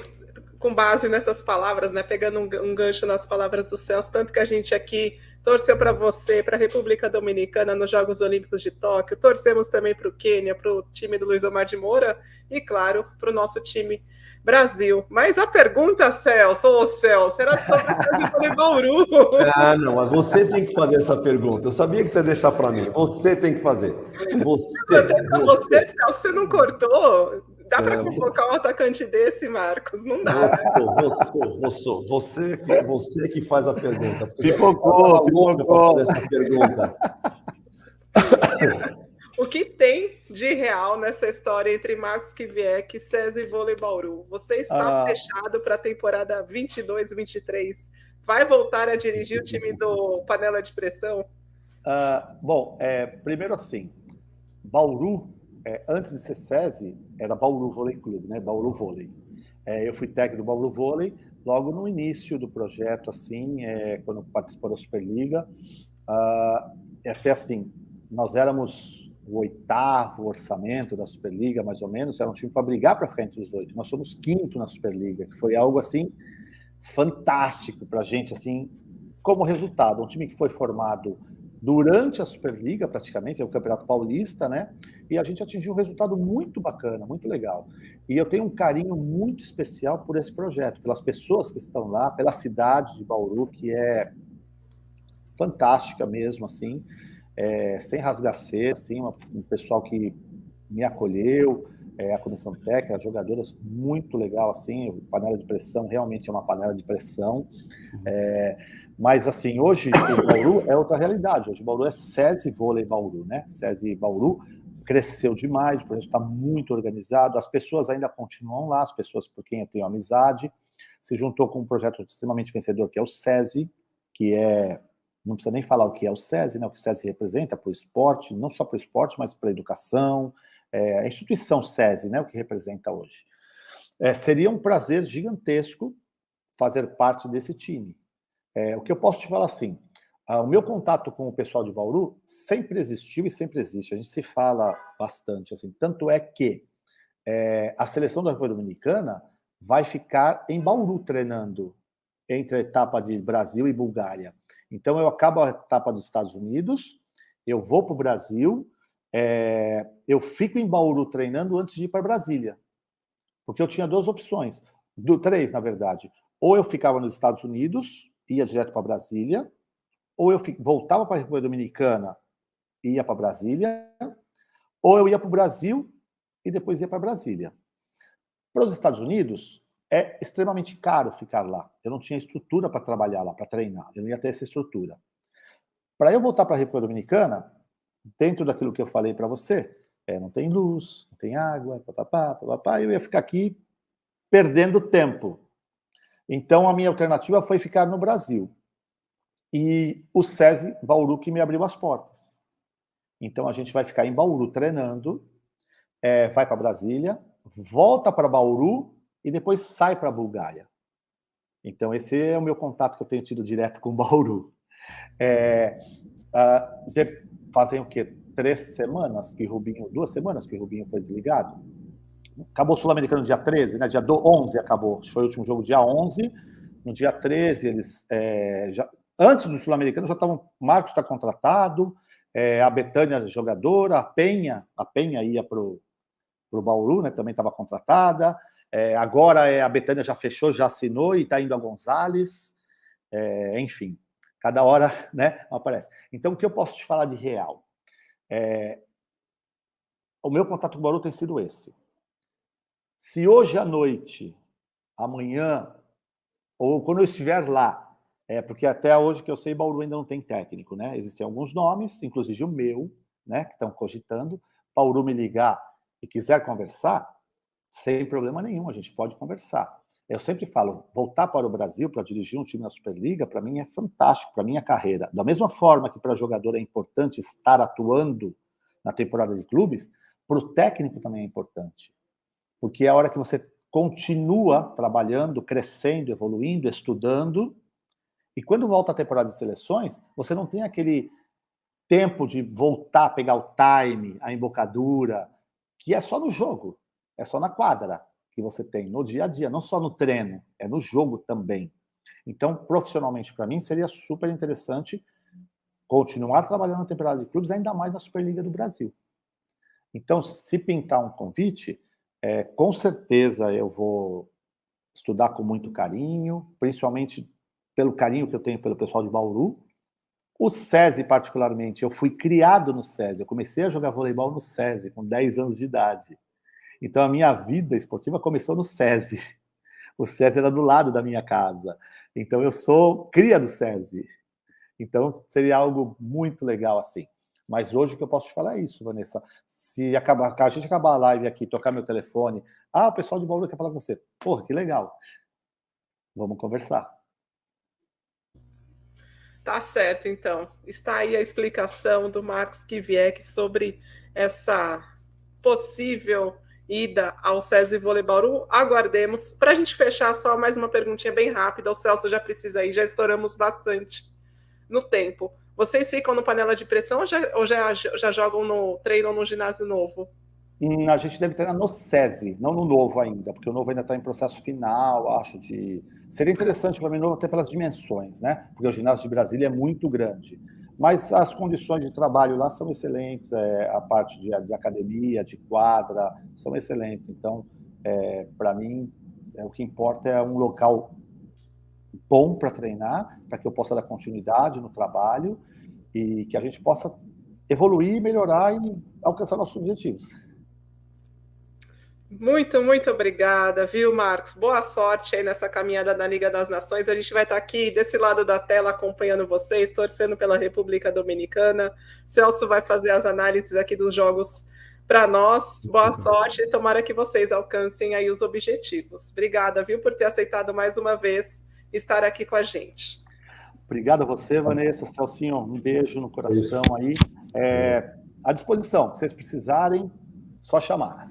S1: com base nessas palavras, né, pegando um gancho nas palavras do Celso, tanto que a gente aqui torceu para você, para a República Dominicana nos Jogos Olímpicos de Tóquio, torcemos também para o Quênia, para o time do Luiz Omar de Moura e, claro, para o nosso time Brasil. Mas a pergunta, Celso, era sobre o César de Bauru.
S2: Ah, não, mas você tem que fazer essa pergunta. Eu sabia que você ia deixar para mim. Você tem que fazer.
S1: Você, Celso, você não cortou? Dá para colocar um atacante desse, Marcos? Não dá.
S2: Você que faz a pergunta.
S3: Pipocou
S2: essa pergunta.
S1: O que tem de real nessa história entre Marcos Kivieck e César Vôlei Bauru? Você está fechado para a temporada 22-23? Vai voltar a dirigir o time do Panela de Pressão?
S3: Bom, primeiro assim, Bauru, antes de ser SESI, era Bauru Vôlei Clube, né? Bauru Vôlei. Eu fui técnico do Bauru Vôlei logo no início do projeto, assim, quando participou da Superliga. Até assim, nós éramos o 8º orçamento da Superliga, mais ou menos, era um time para brigar para ficar entre os 8. Nós somos 5º na Superliga, que foi algo, assim, fantástico para a gente, assim, como resultado. Um time que foi formado durante a Superliga, praticamente, é o Campeonato Paulista, né? E a gente atingiu um resultado muito bacana, muito legal. E eu tenho um carinho muito especial por esse projeto, pelas pessoas que estão lá, pela cidade de Bauru, que é fantástica mesmo, assim, sem rasgaceira, assim, um pessoal que me acolheu, a comissão técnica, as jogadoras, muito legal, assim, o panela de pressão realmente é uma panela de pressão, mas, assim, hoje o Bauru é outra realidade. Hoje o Bauru é SESI Vôlei Bauru, né? SESI Bauru cresceu demais, o projeto está muito organizado, as pessoas ainda continuam lá, as pessoas por quem eu tenho amizade, se juntou com um projeto extremamente vencedor, que é o SESI, que não precisa nem falar o que é o SESI, né? O que o SESI representa para o esporte, não só para o esporte, mas para a educação, a instituição SESI, né? O que representa hoje. Seria um prazer gigantesco fazer parte desse time. O que eu posso te falar assim, o meu contato com o pessoal de Bauru sempre existiu e sempre existe, a gente se fala bastante, assim, tanto é que a seleção da República Dominicana vai ficar em Bauru treinando entre a etapa de Brasil e Bulgária. Então eu acabo a etapa dos Estados Unidos, eu vou para o Brasil, eu fico em Bauru treinando antes de ir para Brasília, porque eu tinha 2 opções, 3 na verdade, ou eu ficava nos Estados Unidos, ia direto para Brasília, ou eu voltava para a República Dominicana e ia para Brasília, ou eu ia para o Brasil e depois ia para Brasília. Para os Estados Unidos, é extremamente caro ficar lá. Eu não tinha estrutura para trabalhar lá, para treinar. Eu não ia ter essa estrutura. Para eu voltar para a República Dominicana, dentro daquilo que eu falei para você, não tem luz, não tem água, papapá, eu ia ficar aqui perdendo tempo. Então, a minha alternativa foi ficar no Brasil. E o SESI Bauru que me abriu as portas. Então, a gente vai ficar em Bauru treinando, vai para Brasília, volta para Bauru e depois sai para a Bulgária. Então, esse é o meu contato que eu tenho tido direto com Bauru. Fazem o quê? 2 semanas que o Rubinho foi desligado? Acabou o Sul-Americano dia 13, né? Dia 11 acabou. Foi o último jogo, dia 11. No dia 13, eles antes do Sul-Americano já estavam. Marcos está contratado, a Betânia jogadora, a Penha ia para o Bauru, né? Também estava contratada. Agora a Betânia já fechou, já assinou e está indo a Gonzales. Enfim, cada hora, né, aparece. Então, o que eu posso te falar de real? O meu contato com o Bauru tem sido esse. Se hoje à noite, amanhã, ou quando eu estiver lá, porque até hoje que eu sei, Bauru ainda não tem técnico, né? Existem alguns nomes, inclusive o meu, né, que estão cogitando. Bauru me ligar e quiser conversar, sem problema nenhum, a gente pode conversar. Eu sempre falo, voltar para o Brasil para dirigir um time na Superliga, para mim é fantástico, para minha carreira. Da mesma forma que para jogador é importante estar atuando na temporada de clubes, para o técnico também é importante. Porque é a hora que você continua trabalhando, crescendo, evoluindo, estudando, e quando volta a temporada de seleções, você não tem aquele tempo de voltar, pegar o time, a embocadura, que é só no jogo, é só na quadra que você tem, no dia a dia, não só no treino, é no jogo também. Então, profissionalmente, para mim, seria super interessante continuar trabalhando na temporada de clubes, ainda mais na Superliga do Brasil. Então, se pintar um convite, com certeza eu vou estudar com muito carinho, principalmente pelo carinho que eu tenho pelo pessoal de Bauru. O SESI, particularmente, eu fui criado no SESI, eu comecei a jogar voleibol no SESI, com 10 anos de idade. Então, a minha vida esportiva começou no SESI. O SESI era do lado da minha casa. Então, eu sou cria do SESI. Então, seria algo muito legal assim. Mas hoje o que eu posso te falar é isso, Vanessa. Se a gente acabar a live aqui, tocar meu telefone, o pessoal de Bauru quer falar com você. Porra, que legal. Vamos conversar.
S1: Tá certo, então. Está aí a explicação do Marcos Kivieck sobre essa possível ida ao SESI Vôlei Bauru. Aguardemos. Para a gente fechar, só mais uma perguntinha bem rápida. O Celso já precisa ir, já estouramos bastante no tempo. Vocês ficam no panela de pressão ou já jogam no treino no ginásio novo?
S3: A gente deve treinar no SESI, não no novo ainda, porque o novo ainda está em processo final, acho de... Seria interessante para mim novo até pelas dimensões, né? Porque o ginásio de Brasília é muito grande. Mas as condições de trabalho lá são excelentes, a parte de academia, de quadra, são excelentes. Então, para mim, o que importa é um local bom para treinar, para que eu possa dar continuidade no trabalho e que a gente possa evoluir, melhorar e alcançar nossos objetivos.
S1: Muito, muito obrigada, viu, Marcos? Boa sorte aí nessa caminhada na Liga das Nações. A gente vai estar aqui desse lado da tela acompanhando vocês, torcendo pela República Dominicana. O Celso vai fazer as análises aqui dos jogos para nós. Boa sorte e tomara que vocês alcancem aí os objetivos. Obrigada, viu, por ter aceitado mais uma vez estar aqui com a gente.
S3: Obrigado a você, Vanessa. Celcinho, um beijo no coração aí. À disposição, se vocês precisarem, só chamar.